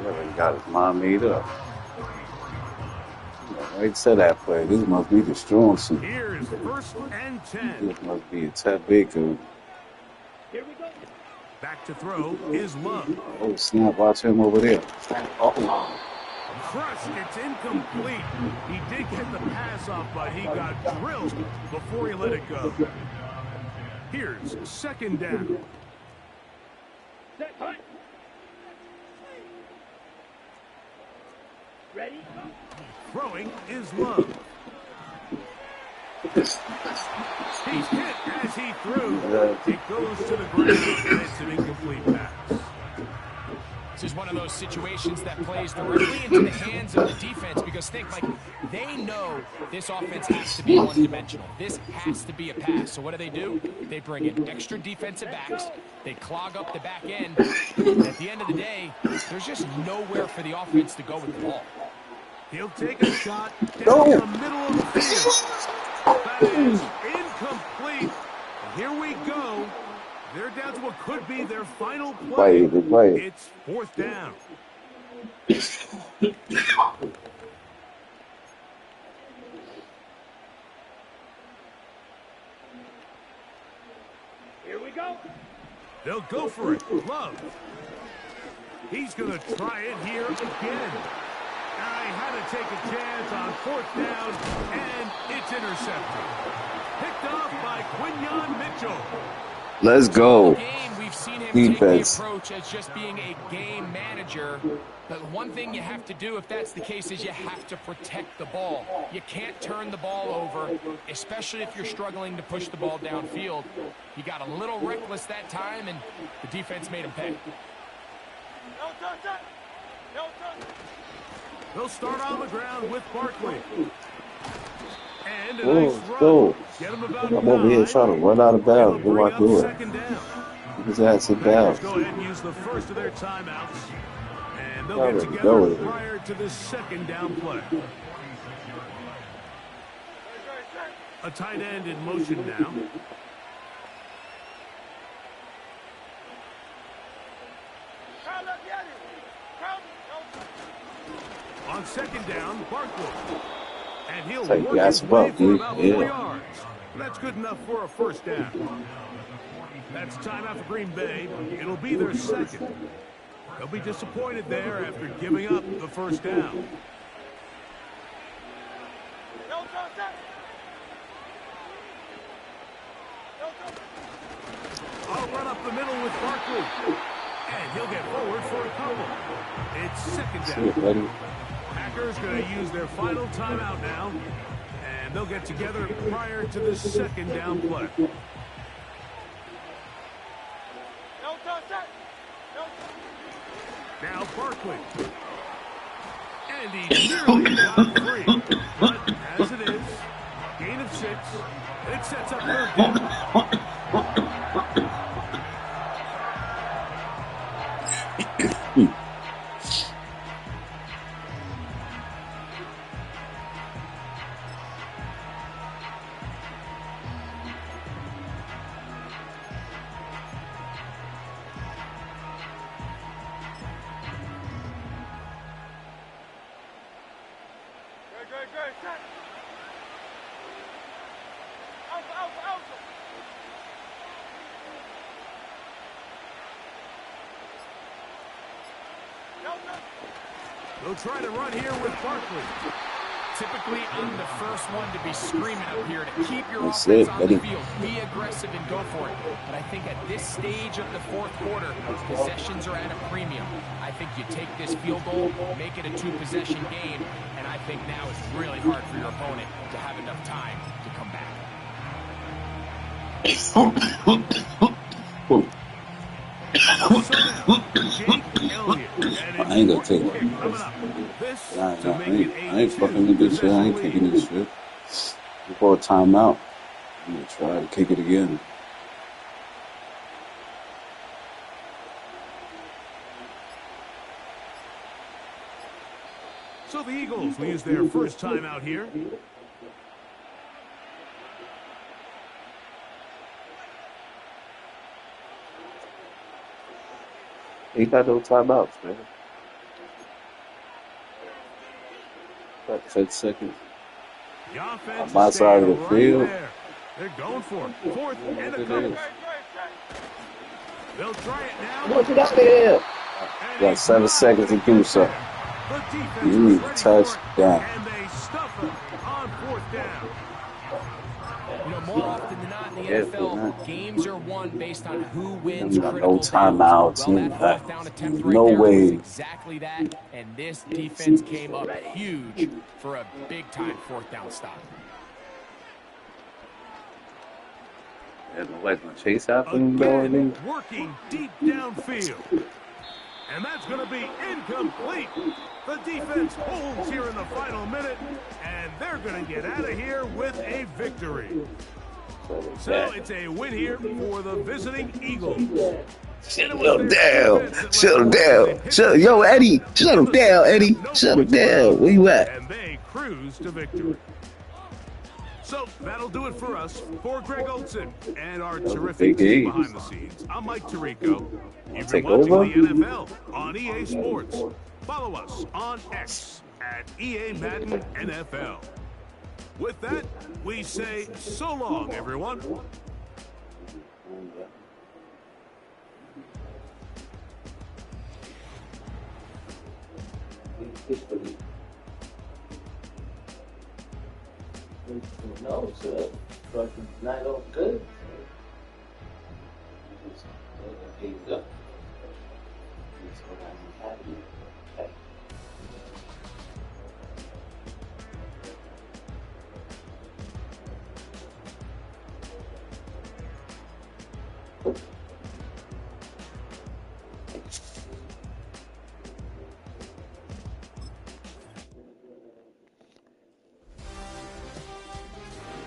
Yeah, he got his mind made up. Right to that play. This must be the strong suit. Here's 1st and 10. This must be a Ted Baker. Here we go. Back to throw is Love. Oh, snap. Watch him over there. Oh, Crushed. It's incomplete. He did get the pass off, but he got drilled before he let it go. Here's 2nd down. Set, hunt. Ready? Throwing is Love. He's hit as he threw. It goes to the ground, and it's an incomplete pass. This is one of those situations that plays directly into the hands of the defense because think, like, they know this offense has to be one-dimensional. This has to be a pass. So what do? They bring in extra defensive backs. They clog up the back end. And at the end of the day, there's just nowhere for the offense to go with the ball. He'll take a shot down the middle of the field. That is incomplete. And here we go. They're down to what could be their final play. play. It's 4th down. Here we go. They'll go for it. Love. He's going to try it here again. I had to take a chance on 4th down, and it's intercepted. Picked off by Quinyon Mitchell. Let's go. All game, we've seen him take Defense. the approach as just being a game manager. But one thing you have to do if that's the case is you have to protect the ball. You can't turn the ball over, especially if you're struggling to push the ball downfield. He got a little reckless that time, and the defense made him pay. They'll start on the ground with Barkley. And a Oh, nice let's run. go. Get him about I'm over here 9. trying to run out of bounds. They'll What bring do I up do? 2nd down. His ass sit Packers down. go ahead and use the first of their timeouts. And they'll Y'all get ready to together go with it. prior to this 2nd down play. A tight end in motion now. On 2nd down, Barkley. And he'll Take work gas his way up, for dude. about 4 Yeah. yards. That's good enough for a first down. That's timeout for Green Bay. It'll be their second. They'll be disappointed there after giving up the first down. I'll run up the middle with Barkley. And he'll get forward for a couple. It's second See it, down. buddy. Packers going to use their final timeout now. And they'll get together prior to the second down play. Now Barkley. And he nearly got free. But as it is, gain of 6. It sets up third down. They'll try to run here with Barkley. Typically, I'm the first one to be screaming up here to keep your That's offense it, on buddy. the field. Be aggressive and go for it. But I think at this stage of the fourth quarter, possessions are at a premium. I think you take this field goal, make it a 2-possession game, and I think now it's really hard for your opponent to have enough time to come back. So now, Jake Elliott. And I ain't gonna take important it. kick coming up. This Nah, to nah, make I it ain't a fucking with this shit. I ain't kicking this shit. Before a timeout, I'm gonna try to kick it again. So the Eagles will use their first time out here. Ain't got no timeouts, man. About 10 seconds. The offense On my is side of the staying field. right there. They're going for it. Fourth and a It couple. is. They'll try it now. Look at there. And Got he's 7 not seconds to gonna do get so. there. The defense You was need a ready for it, touchdown. and they stuff him on fourth down. You know, more often than not in the Yeah, NFL, man. games are won based on who wins You got critical no timeouts. downs. Well, You that got fourth down attempt right no there was way. exactly that, and this defense came up huge for a big-time fourth down stop. And nobody's gonna chase after him, though. I Again, mean, working deep downfield. And that's going to be incomplete. The defense holds here in the final minute, and they're going to get out of here with a victory. So it's a win here for the visiting Eagles. shut him down. Shut him down. Yo, Eddie. Shut him down, Eddie. Shut him down. Where you at? And they cruise to victory. So that'll do it for us. For Greg Olson and our terrific big team game. behind the scenes, I'm Mike Tirico. You've been Take watching over? the NFL on EA Sports. Follow us on X at EA Madden NFL. With that, we say so long, everyone. No, sir. Fucking not all good.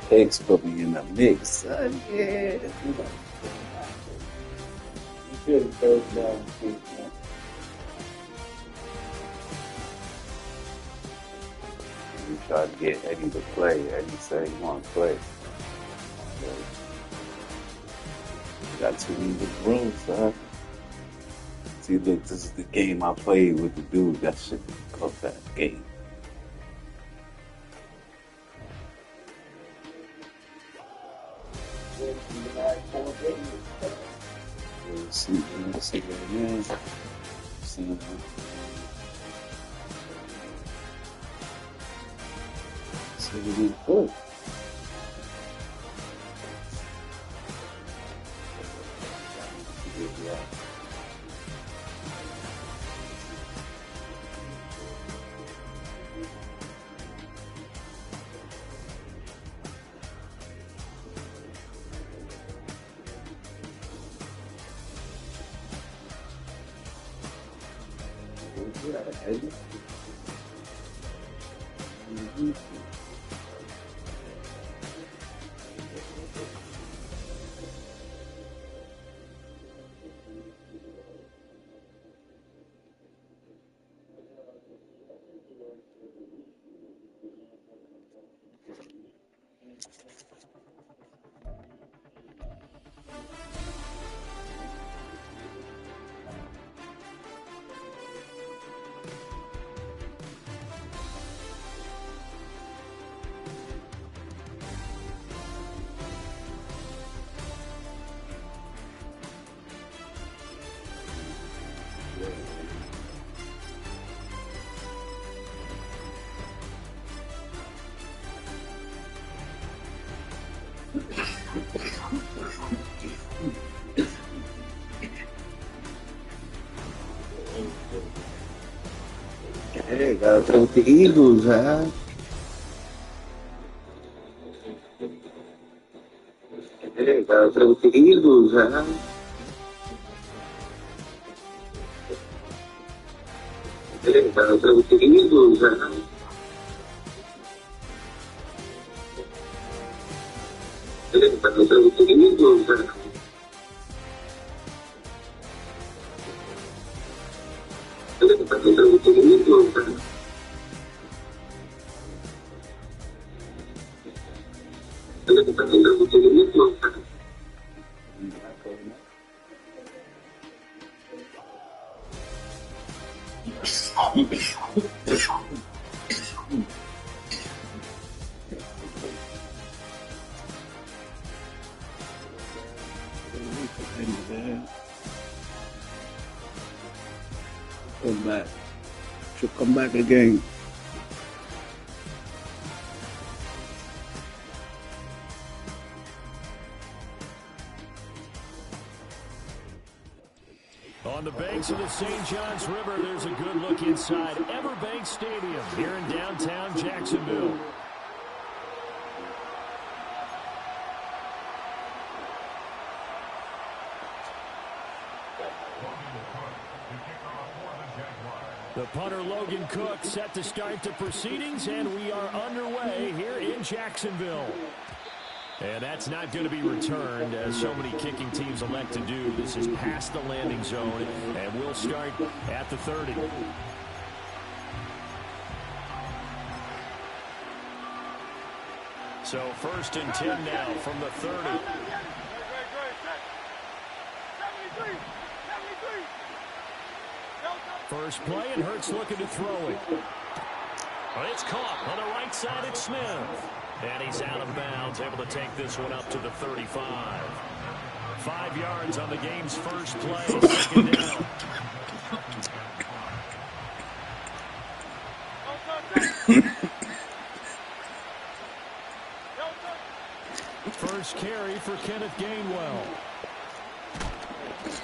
Pigs put me in the mix, son. Yeah. You could throw it down, man. We tried to get Eddie to play. Eddie said he want to play. Got too many rooms, son. See, look, this is the game I played with the dude. That shit called that game. See right now. See. Oh. Hey, gotta play with the Eagles, huh? Hey, gotta play with the Eagles, huh? Hey, gotta play with the Eagles, huh? Hey, gotta play with the Eagles, huh? Hey, gotta play with the Eagles, huh? Come back. She'll come back again. On the banks of the St. Johns River, there's a good look inside Everbank Stadium here in downtown Jacksonville. The punter Logan Cook set to start the proceedings, and we are underway here in Jacksonville. And that's not going to be returned, as so many kicking teams elect to do. This is past the landing zone, and we'll start at the 30. So 1st and 10 now from the 30. First play, and Hurts looking to throw it. Well, it's caught on the right side. It's Smith. And he's out of bounds, able to take this one up to the 35. 5 yards on the game's first play, 2nd down. First carry for Kenneth Gainwell.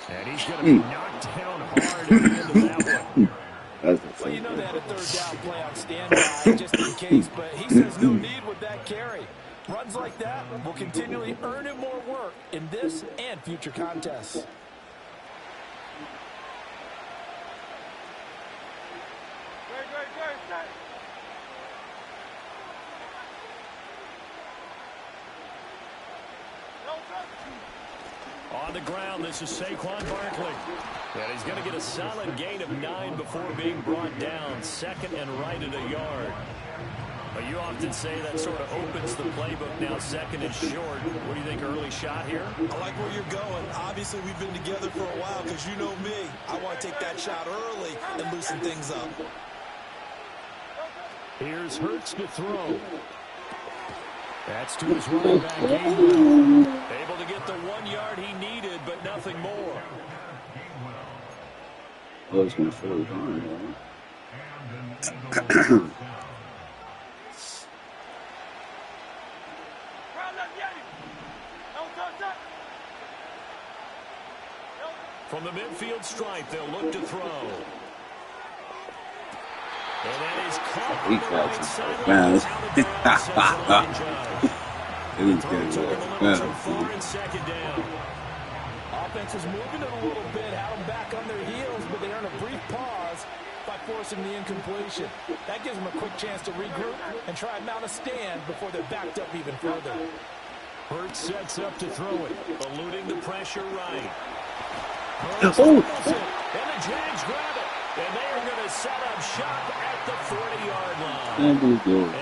And he's going to be knocked down hard at the end of that one. Well, you know they had a 3rd down play on standby just in case, but he says no need with that carry. Runs like that will continually earn him more work in this and future contests. On the ground, this is Saquon Barkley. And he's going to get a solid gain of 9 before being brought down. 2nd and right at a yard. But you often say that sort of opens the playbook now. 2nd and short. What do you think, early shot here? I like where you're going. Obviously, we've been together for a while because you know me. I want to take that shot early and loosen things up. Here's Hurts to throw. That's to his running back, Gainwell. Able to get the 1 yard he needed, but nothing more. Oh, it's going to slow it down, man. From the midfield stripe, they'll look to throw. And that is caught on the right sideline. It is good. Far in second down. Offense is moving it a little bit, had them back on their heels, but they earn a brief pause by forcing the incompletion. That gives them a quick chance to regroup and try and mount a stand before they're backed up even further. Hurts sets up to throw it, eluding the pressure right. Hurts and the Jags grab it, and they are going to set up shop at the 40-yard line. And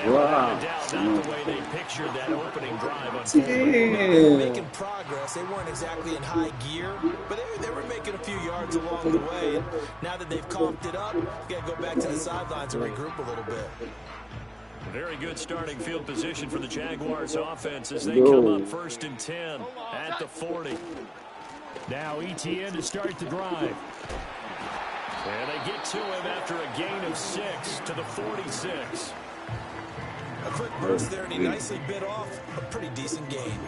without a doubt, not the way they pictured that opening drive unfolding. They were making progress. They weren't exactly in high gear, but they were making a few yards along the way. And now that they've coughed it up, you got to go back to the sidelines and regroup a little bit. Very good starting field position for the Jaguars offense as they come up 1st and 10 at the 40. Now ETN to start the drive. And they get to him after a gain of 6 to the 46. A quick burst there, and he nicely bit off a pretty decent gain.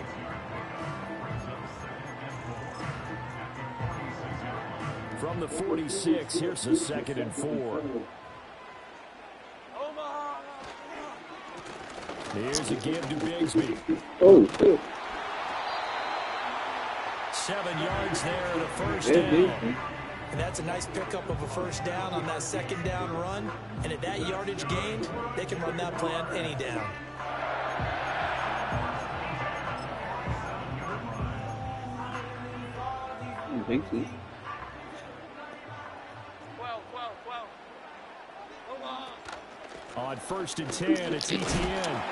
From the 46, here's a 2nd and 4. Here's a give to Bigsby. 7 yards there and a first down. And that's a nice pickup of a first down on that 2nd down run. And at that yardage gained, they can run that plan any down. On 1st and 10, it's ETN.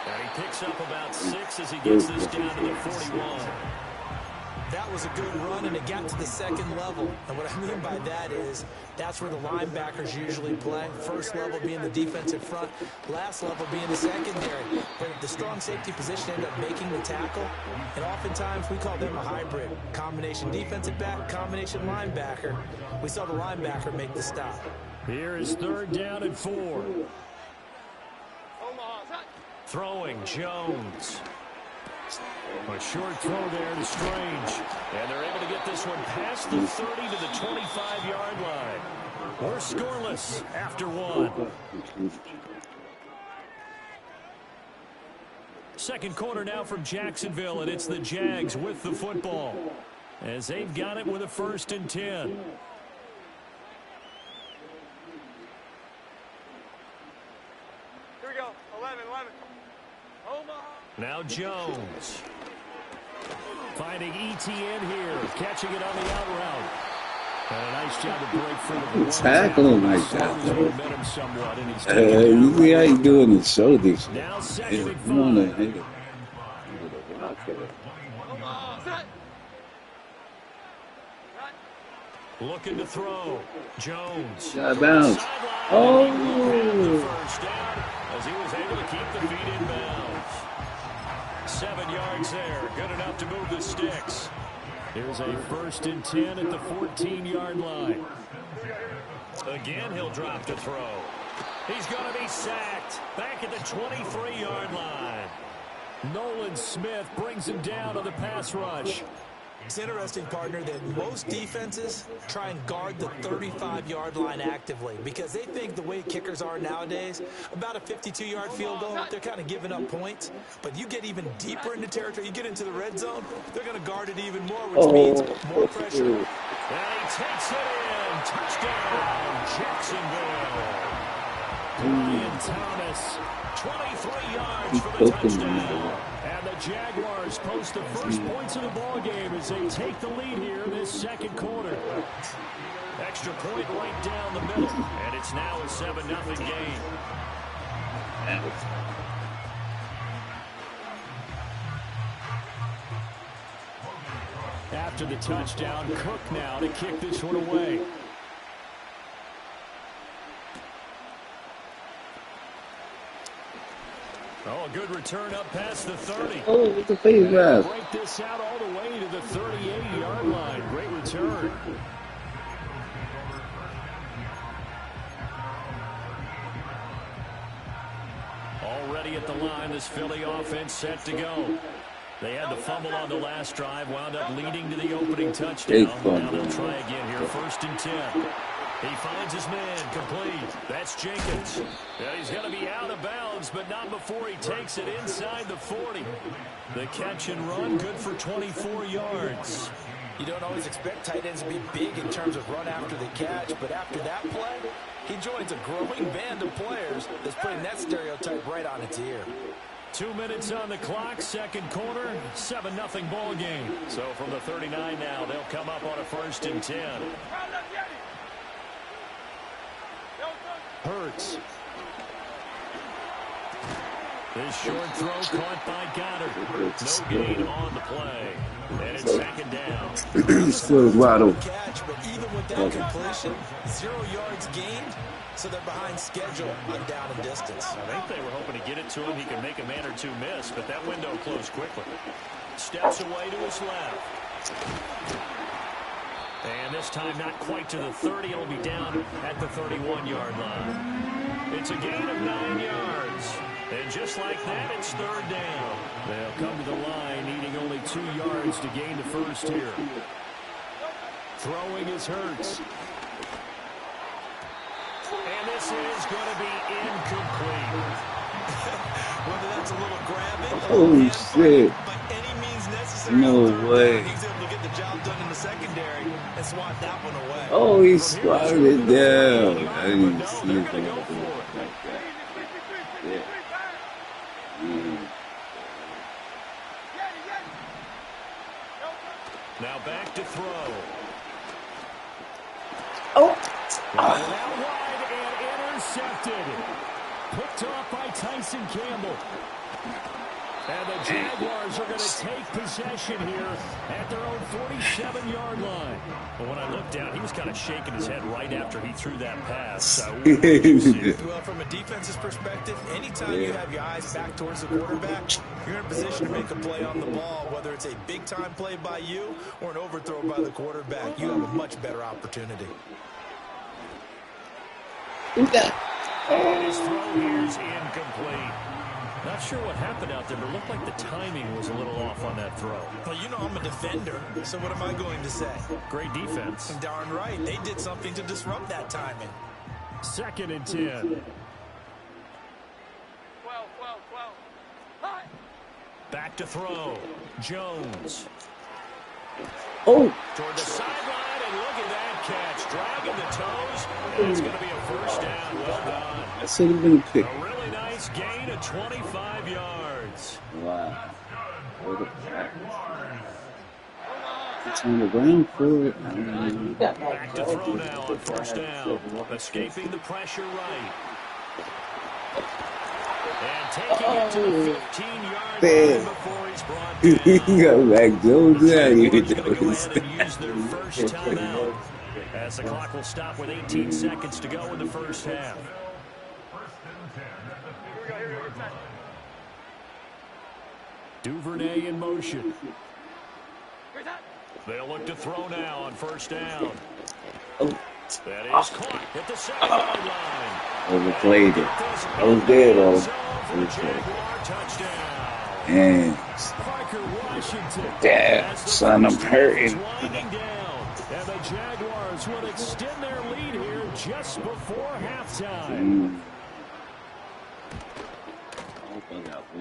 And he picks up about 6 as he gets this down to the 41. That was a good run, and it got to the 2nd level. And what I mean by that is that's where the linebackers usually play. First level being the defensive front, last level being the secondary. But the strong safety position ended up making the tackle, and oftentimes we call them a hybrid. Combination defensive back, combination linebacker. We saw the linebacker make the stop. Here is 3rd down and 4. Throwing Jones. A short throw there to Strange. And they're able to get this one past the 30 to the 25-yard line. We're scoreless after 1. Second quarter now from Jacksonville, and it's the Jags with the football as they've got it with a 1st and 10. Here we go. 11. Now Jones. Finding ETN here. Catching it on the out route. And a nice job to break free of the tackling like that, though. You see how you doing his shoulders. Now 2nd and 5. You want to hit it. Looking to throw. Jones. Bounce. Oh. First down as he was able to keep the feet in bounds. 7 yards there. Good enough to move the sticks. Here's a 1st and 10 at the 14-yard line. Again, he'll drop to throw. He's going to be sacked back at the 23-yard line. Nolan Smith brings him down on the pass rush. It's interesting, partner, that most defenses try and guard the 35-yard line actively because they think the way kickers are nowadays, about a 52-yard field goal, they're kind of giving up points. But you get even deeper into territory, you get into the red zone, they're going to guard it even more, which means more pressure. And he takes it in. Touchdown, Jacksonville. Ryan Thomas, 23 yards for the touchdown. And the Jaguars post the first points of the ball game as they take the lead here in this 2nd quarter. Extra point right down the middle, and it's now a 7-0 game. After the touchdown, Cook now to kick this one away. Oh, a good return up past the 30. Oh, it's a face mask. Break this out all the way to the 38-yard line. Great return. Already at the line, this Philly offense set to go. They had the fumble on the last drive, wound up leading to the opening touchdown. Now they'll try again here, 1st and 10. He finds his man, complete. That's Jenkins. Yeah, he's going to be out of bounds, but not before he takes it inside the 40. The catch and run, good for 24 yards. You don't always expect tight ends to be big in terms of run after the catch, but after that play, he joins a growing band of players that's putting that stereotype right on its ear. 2 minutes on the clock, second quarter, 7-0 ball game. So from the 39 now, they'll come up on a 1st and 10. Hurts. This short throw caught by Goddard. No gain on the play. And it's 2nd down. Still waddle. Catch, but even with that completion, 0 yards gained, so they're behind schedule on down and distance. I think they were hoping to get it to him. He could make a man or two miss, but that window closed quickly. Steps away to his left. And this time not quite to the 30. It'll be down at the 31-yard line. It's a gain of 9 yards. And just like that, it's 3rd down. They'll come to the line, needing only 2 yards to gain the first here. Throwing is Hurts. And this is going to be incomplete. Whether that's a little grabbing, Oh, shit. by any means necessary. No way. He's able to get the job done in the secondary and swat that one away. Oh, he swatted it down. I didn't see it like that. Yeah. Now back to throw. Oh. Out wide and intercepted. Picked off by Tyson Campbell. And the Jaguars are going to take possession here at their own 47-yard line. But when I looked down, he was kind of shaking his head right after he threw that pass. So Well, from a defense's perspective, anytime you have your eyes back towards the quarterback, you're in a position to make a play on the ball, whether it's a big-time play by you or an overthrow by the quarterback. You have a much better opportunity. And his throw here is incomplete. Not sure what happened out there, but it looked like the timing was a little off on that throw. Well, you know I'm a defender, so what am I going to say? Great defense. Darn right. They did something to disrupt that timing. 2nd and 10. 12. Hi. Back to throw. Jones. Oh. Toward the sideline, and look at that catch. Dragging the toes, and it's going to be a 1st down. Well done. That should have been a pick. A really nice gain of 25 yards. Wow. What a pack. It's on the ground for it. Back to throw now on 1st down. Escaping the pressure right. And taking it to the 15-yard line before he's brought down. You got Mac Jones out here. Going to go ahead and use their first timeout. As the clock will stop with 18 seconds to go in the first half. Duvernay in motion. They'll look to throw now on 1st down. That is caught at the 2nd-yard line. Overplayed it. I was there, though. And damn, son, I'm hurting. And the Jaguars will extend their lead here just before halftime.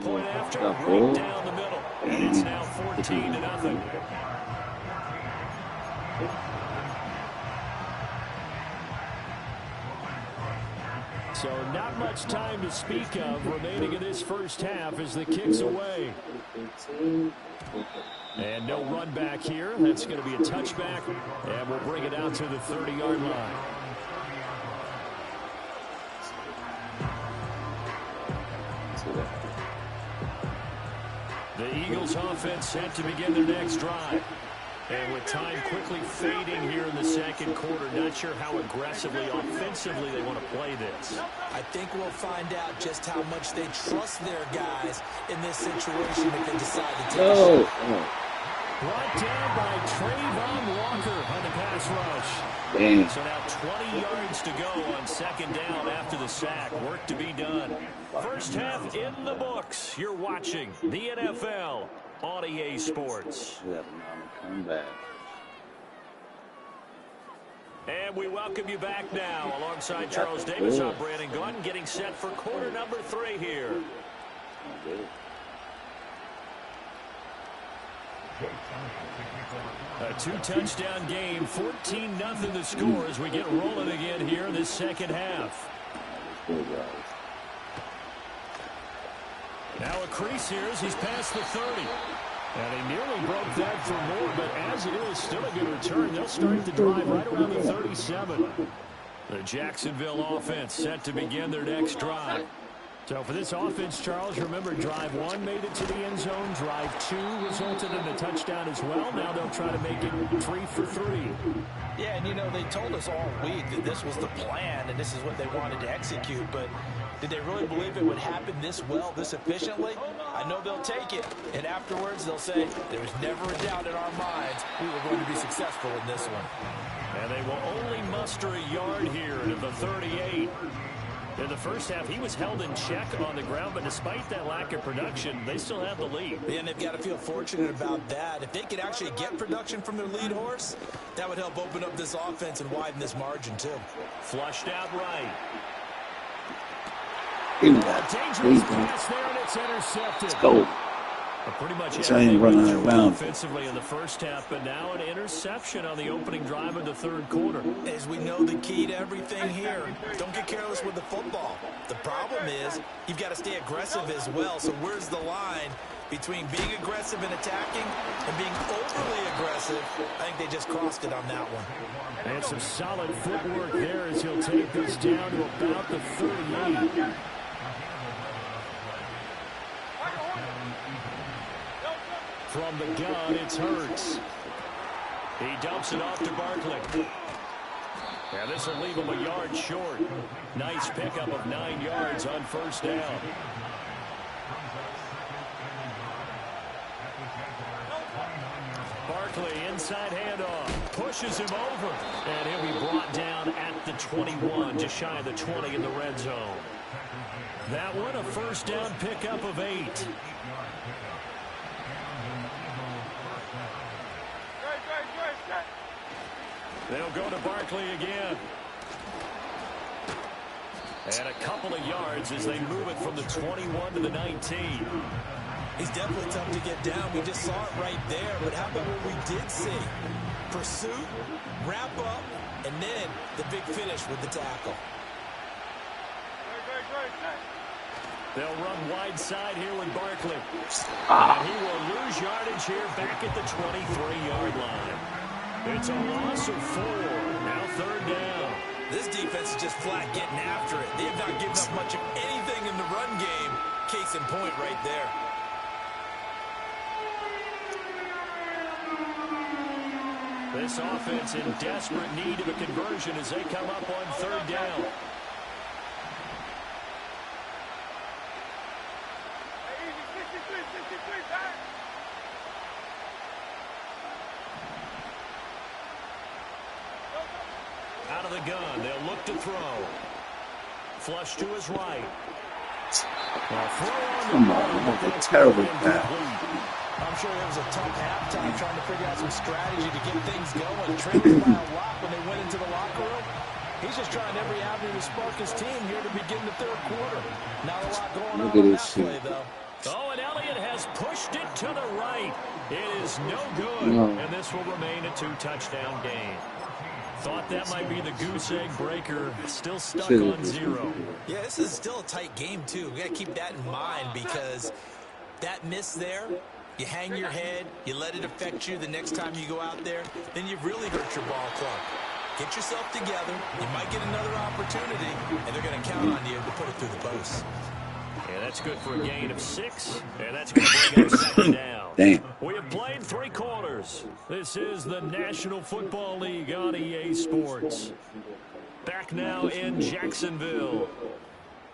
Point after, right down the middle. And it's now 14-0. So not much time to speak of remaining in this first half as the kick's away. And no run back here. That's going to be a touchback. And we'll bring it out to the 30-yard line. The Eagles offense set to begin their next drive. And with time quickly fading here in the second quarter, not sure how aggressively, offensively they want to play this. I think we'll find out just how much they trust their guys in this situation if they decide to take a shot. Brought down by Trayvon Walker on the pass rush. Damn. So now 20 yards to go on second down after the sack. Work to be done. First half in the books. You're watching the NFL on EA Sports. Come back. And we welcome you back now. Alongside Charles Davis, I'm Brandon Gunn, getting set for quarter number 3 here. A 2-touchdown game, 14-0 the score as we get rolling again here in this second half. Now a crease here as he's past the 30. And he nearly broke that for more, but as it is, still a good return. They'll start the drive right around the 37. The Jacksonville offense set to begin their next drive. So for this offense, Charles, remember drive 1 made it to the end zone. Drive 2 resulted in a touchdown as well. Now they'll try to make it 3 for 3. Yeah, and you know, they told us all week that this was the plan and this is what they wanted to execute, but did they really believe it would happen this well, this efficiently? I know they'll take it, and afterwards they'll say, there was never a doubt in our minds we were going to be successful in this one. And they will only muster a yard here to the 38. In the first half, he was held in check on the ground, but despite that lack of production, they still have the lead. Yeah, and they've got to feel fortunate about that. If they could actually get production from their lead horse, that would help open up this offense and widen this margin, too. Flushed out right. Dangerous pass there, and it's intercepted. Let's go. Pretty much everything running around offensively in the first half, but now an interception on the opening drive of the third quarter. As we know, the key to everything here, don't get careless with the football. The problem is you've got to stay aggressive as well. So where's the line between being aggressive and attacking and being overly aggressive? I think they just crossed it on that one. And some solid footwork there as he'll take this down to about the 38. From the gun, it's Hurts. He dumps it off to Barkley. And this will leave him a yard short. Nice pickup of 9 yards on first down. Barkley, inside handoff, pushes him over. And he'll be brought down at the 21, just shy of the 20 in the red zone. That one, a first down pickup of 8. They'll go to Barkley again. And a couple of yards as they move it from the 21 to the 19. He's definitely tough to get down. We just saw it right there. But how about what we did see? Pursuit, wrap up, and then the big finish with the tackle. They'll run wide side here with Barkley. And he will lose yardage here back at the 23-yard line. It's a loss of 4. Now third down. This defense is just flat getting after it. They have not given up much of anything in the run game. Case in point right there. This offense in desperate need of a conversion as they come up on third down. Out of the gun, they'll look to throw. Flush to his right. Come on, that's a terrible pass. I'm sure it was a tough halftime trying to figure out some strategy to get things going. Trailed by a lot when they went into the locker room. He's just trying every avenue to spark his team here to begin the third quarter. Not a lot going on that play, though. Oh, and Elliott has pushed it to the right. It is no good, and this will remain a 2-touchdown game. Thought that might be the goose egg breaker. Still stuck on 0. Yeah, this is still a tight game, too. We got to keep that in mind because that miss there, you hang your head, you let it affect you the next time you go out there, then you've really hurt your ball club. Get yourself together. You might get another opportunity, and they're going to count on you to put it through the post. And that's good for a gain of 6. And that's going to bring up second down. Damn. We have played 3 quarters. This is the National Football League on EA Sports. Back now in Jacksonville.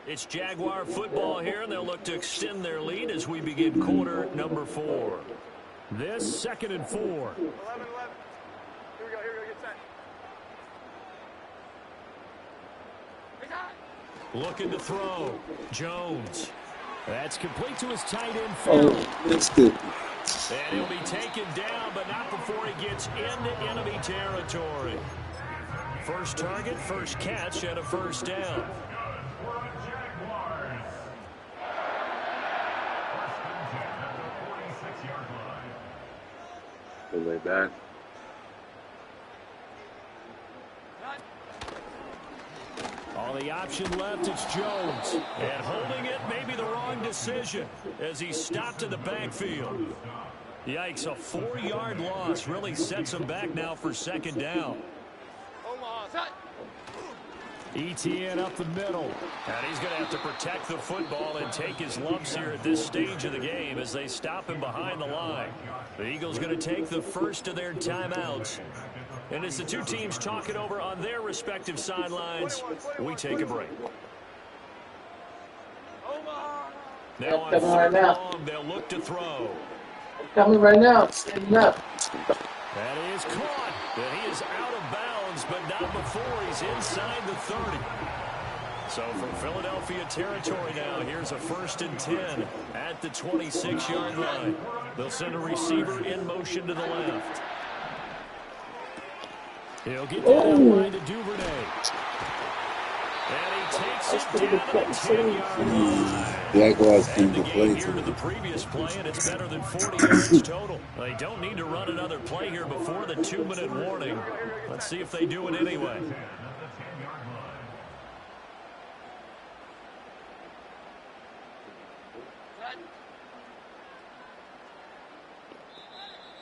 It's Jaguar football here, and they'll look to extend their lead as we begin quarter number 4. This 2nd and 4. 11. Here we go, get set. Looking to throw. Jones. That's complete to his tight end, Phil. Oh, that's good. And he'll be taken down, but not before he gets into enemy territory. First target, first catch, and a first down. Go way back. On the option left, it's Jones. And holding it may be the wrong decision as he stopped in the backfield. Yikes, a 4-yard loss really sets him back now for second down. ETN up the middle. And he's going to have to protect the football and take his lumps here at this stage of the game as they stop him behind the line. The Eagles going to take the first of their timeouts. And as the two teams talk it over on their respective sidelines, we take a break. Now on third and long, they'll look to throw. Coming right now, standing up. That is caught. And he is out of bounds, but not before he's inside the 30. So from Philadelphia territory now, here's a 1st and 10 at the 26-yard line. They'll send a receiver in motion to the left. He'll get that outline to Duvernay. And he takes it down to the 10-yard line. Jaguars And the can gain play here to too. the previous play, and it's better than 40 yards total. They don't need to run another play here before the 2-minute warning. Let's see if they do it anyway.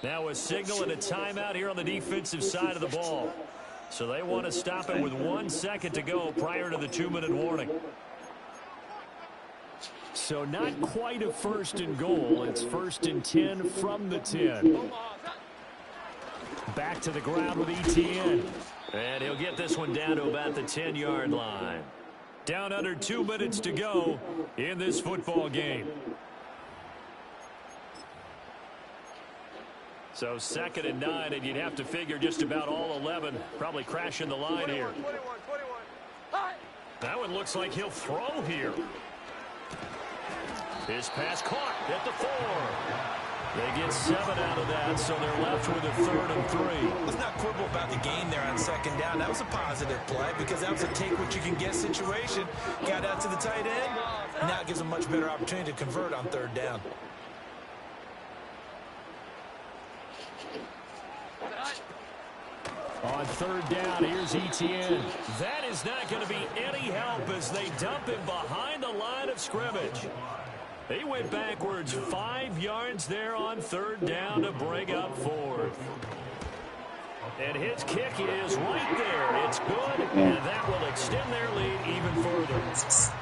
Now a signal and a timeout here on the defensive side of the ball. So they want to stop it with 1 second to go prior to the 2-minute warning. So not quite a 1st and goal. It's 1st and 10 from the 10. Back to the ground with ETN. And he'll get this one down to about the 10-yard line. Down under 2 minutes to go in this football game. So 2nd and 9, and you'd have to figure just about all 11 probably crashing the line here. That one looks like he'll throw here. His pass caught at the 4. They get 7 out of that, so they're left with a 3rd and 3. Let's not quibble about the gain there on 2nd down. That was a positive play because that was a take-what-you-can-get situation. Got out to the tight end. Now it gives them a much better opportunity to convert on 3rd down. On 3rd down, here's ETN. That is not going to be any help as they dump him behind the line of scrimmage. He went backwards 5 yards there on 3rd down to bring up 4th. And his kick is right there. It's good, and that will extend their lead even further.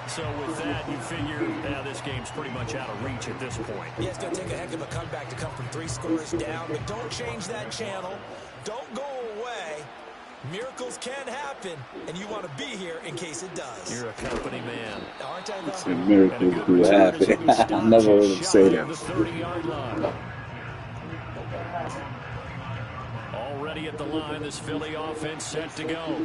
So with that, you figure this game's pretty much out of reach at this point. Yeah, it's going to take a heck of a comeback to come from 3 scores down, but don't change that channel. Don't go away. Miracles can happen, and you want to be here in case it does. You're a company man. Aren't I, though? It's a miracle to happen. I never heard him say that. The 30-yard line. Already at the line, this Philly offense set to go.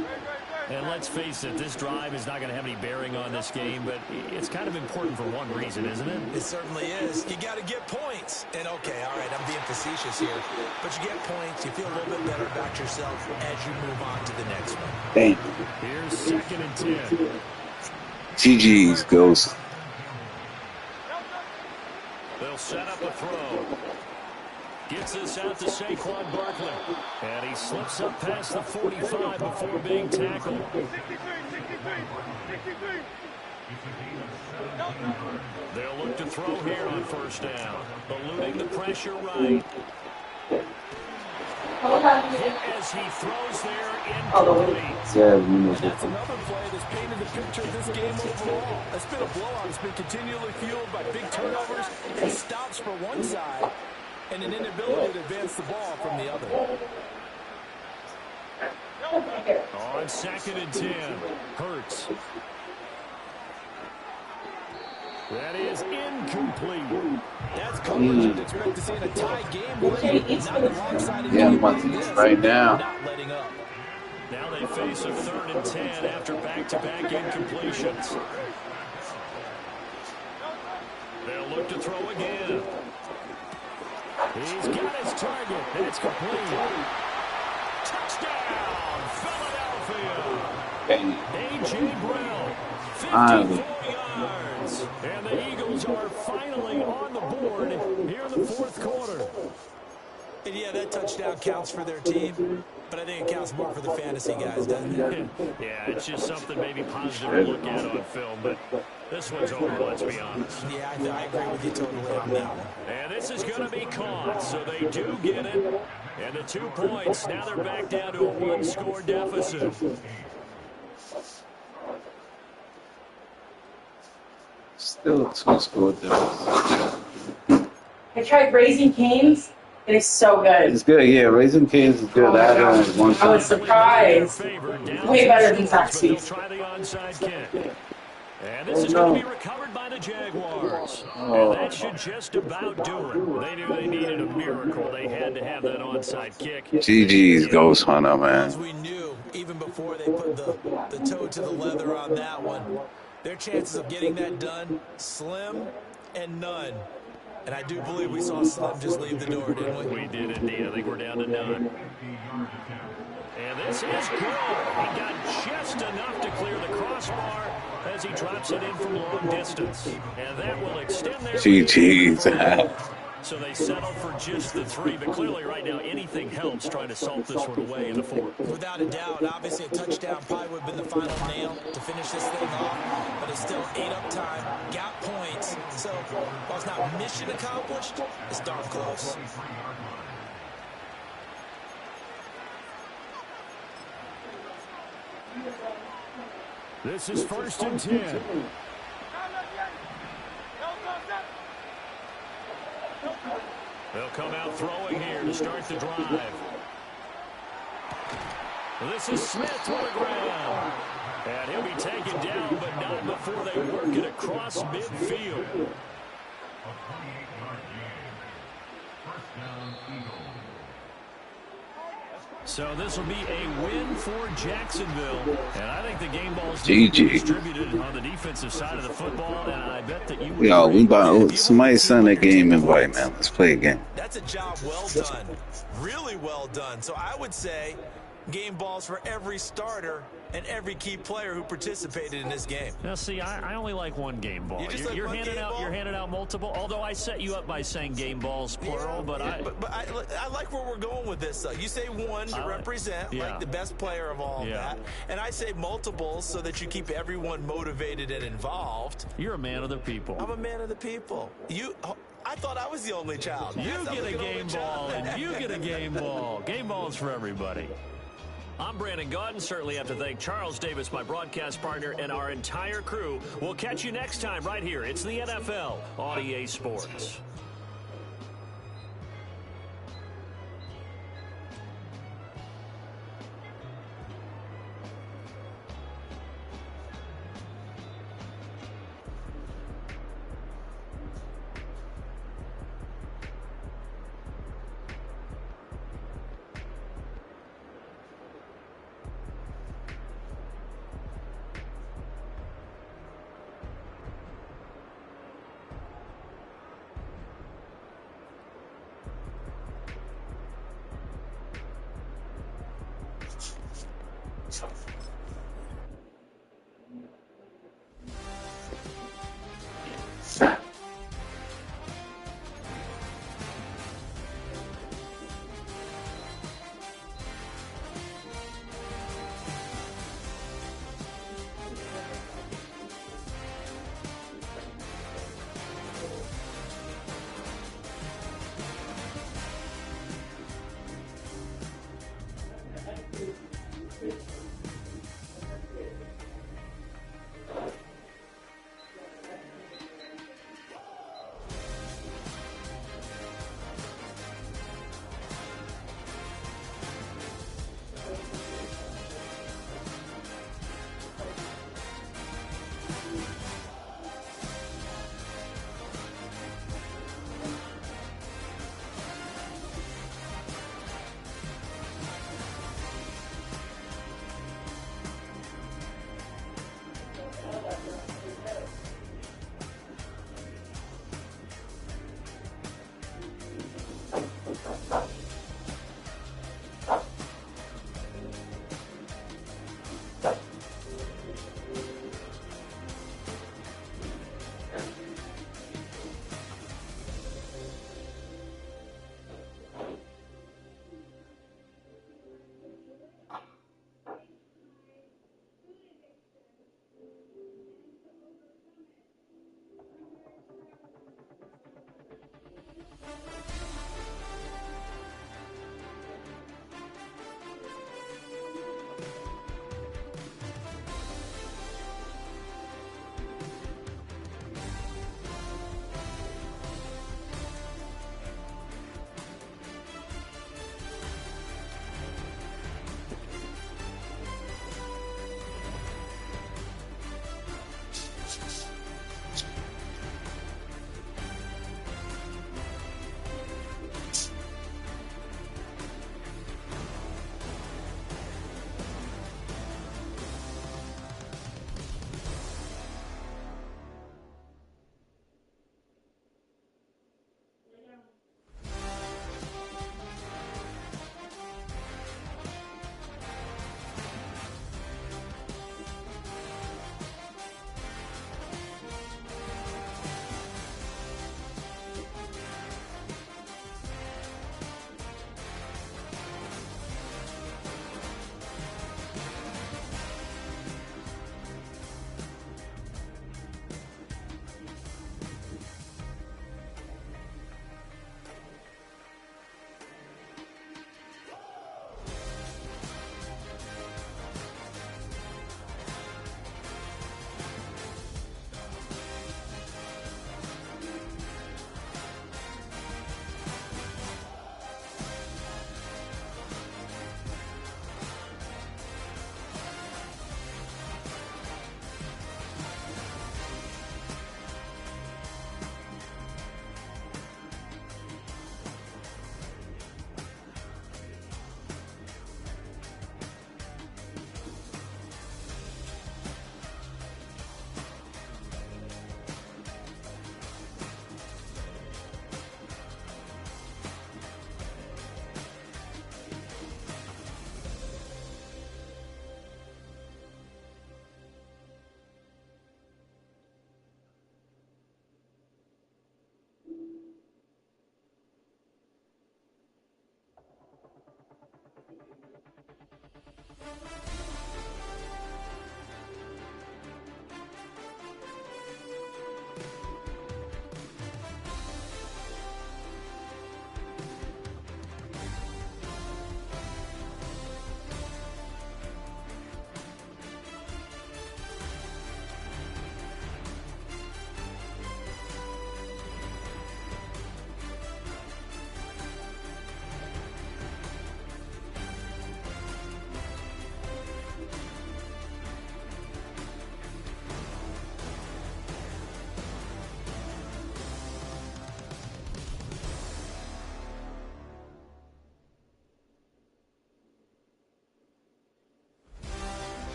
And let's face it, this drive is not going to have any bearing on this game, but it's kind of important for one reason, isn't it? It certainly is. You got to get points. And, okay, all right, I'm being facetious here. But you get points, you feel a little bit better about yourself as you move on to the next one. Damn. Here's 2nd and 10. GG's, Ghost. They'll set up a throw. Gets this out to Saquon Barkley. And he slips up past the 45 before being tackled. They'll look to throw here on 1st down. Eluding the pressure right. Hit as he throws there, incomplete. Yeah, And that's another play that's painted the picture of this game overall. It's been a blowout. It's been continually fueled by big turnovers and stops for one side and an inability to advance the ball from the other. On 2nd and 10, Hurts. That is incomplete. That's coverage you'd expect to see in a tie game. Not a lopsided yeah, I'm game about to like eat this. right now. Not letting up. Now they face a 3rd and 10 after back-to-back incompletions. They'll look to throw again. He's got his target. That's complete. Touchdown, Philadelphia. A.J. Brown, 54 yards. And the Eagles are finally on the board here in the 4th quarter. And yeah, that touchdown counts for their team, but I think it counts more for the fantasy guys, doesn't it? Yeah, it's just something maybe positive to look at on film, but this one's over, let's be honest. Yeah, I agree with you totally on that one. And this is going to be caught, so they do get it. And the 2 points, now they're back down to a 1-score deficit. Still a 2-score difference. I tried Raising Cane's. It is so good. It's good, yeah. Raising Cane's is good. I had it on one I time. was surprised. Way better than Zaxby's. Try the onside kick. And this is going to be recovered by the Jaguars. And that should just about do it. They knew they needed a miracle. They had to have that onside kick. GG's Ghost Hunter, man. As we knew, even before they put the toe to the leather on that one, their chances of getting that done, slim and none. And I do believe we saw Slim just leave the door, didn't we? We did indeed. I think we're down to none. And this is good. He got just enough to clear the crossbar as he drops it in from long distance. And that will extend their GG's. So they settle for just the 3, but clearly right now anything helps trying to salt this one away in the 4th. Without a doubt, obviously a touchdown probably would have been the final nail to finish this thing off, but it's still ate up time, got points, so while it's not mission accomplished, it's darn close. This is 1st and 10. They'll come out throwing here to start the drive. This is Smith to the ground. And he'll be taken down, but not before they work it across midfield. A 28-yard gain. First down, Eagles. So this will be a win for Jacksonville. And I think the game ball is distributed on the defensive side of the football. And I bet that you would. Yo, we about somebody send a game invite, man. Let's play a game. That's a job well done. Really well done. So I would say game balls for every starter and every key player who participated in this game. Now, see, I only like one game ball. You're handing out multiple. Although I set you up by saying game balls plural, but I like where we're going with this. You say one to represent like the best player of all of that, and I say multiples so that you keep everyone motivated and involved. You're a man of the people. I'm a man of the people. I thought I was the only child. You get a game ball, and you get a game ball. Game balls for everybody. I'm Brandon Gaudin. Certainly have to thank Charles Davis, my broadcast partner, and our entire crew. We'll catch you next time right here. It's the NFL on EA Sports.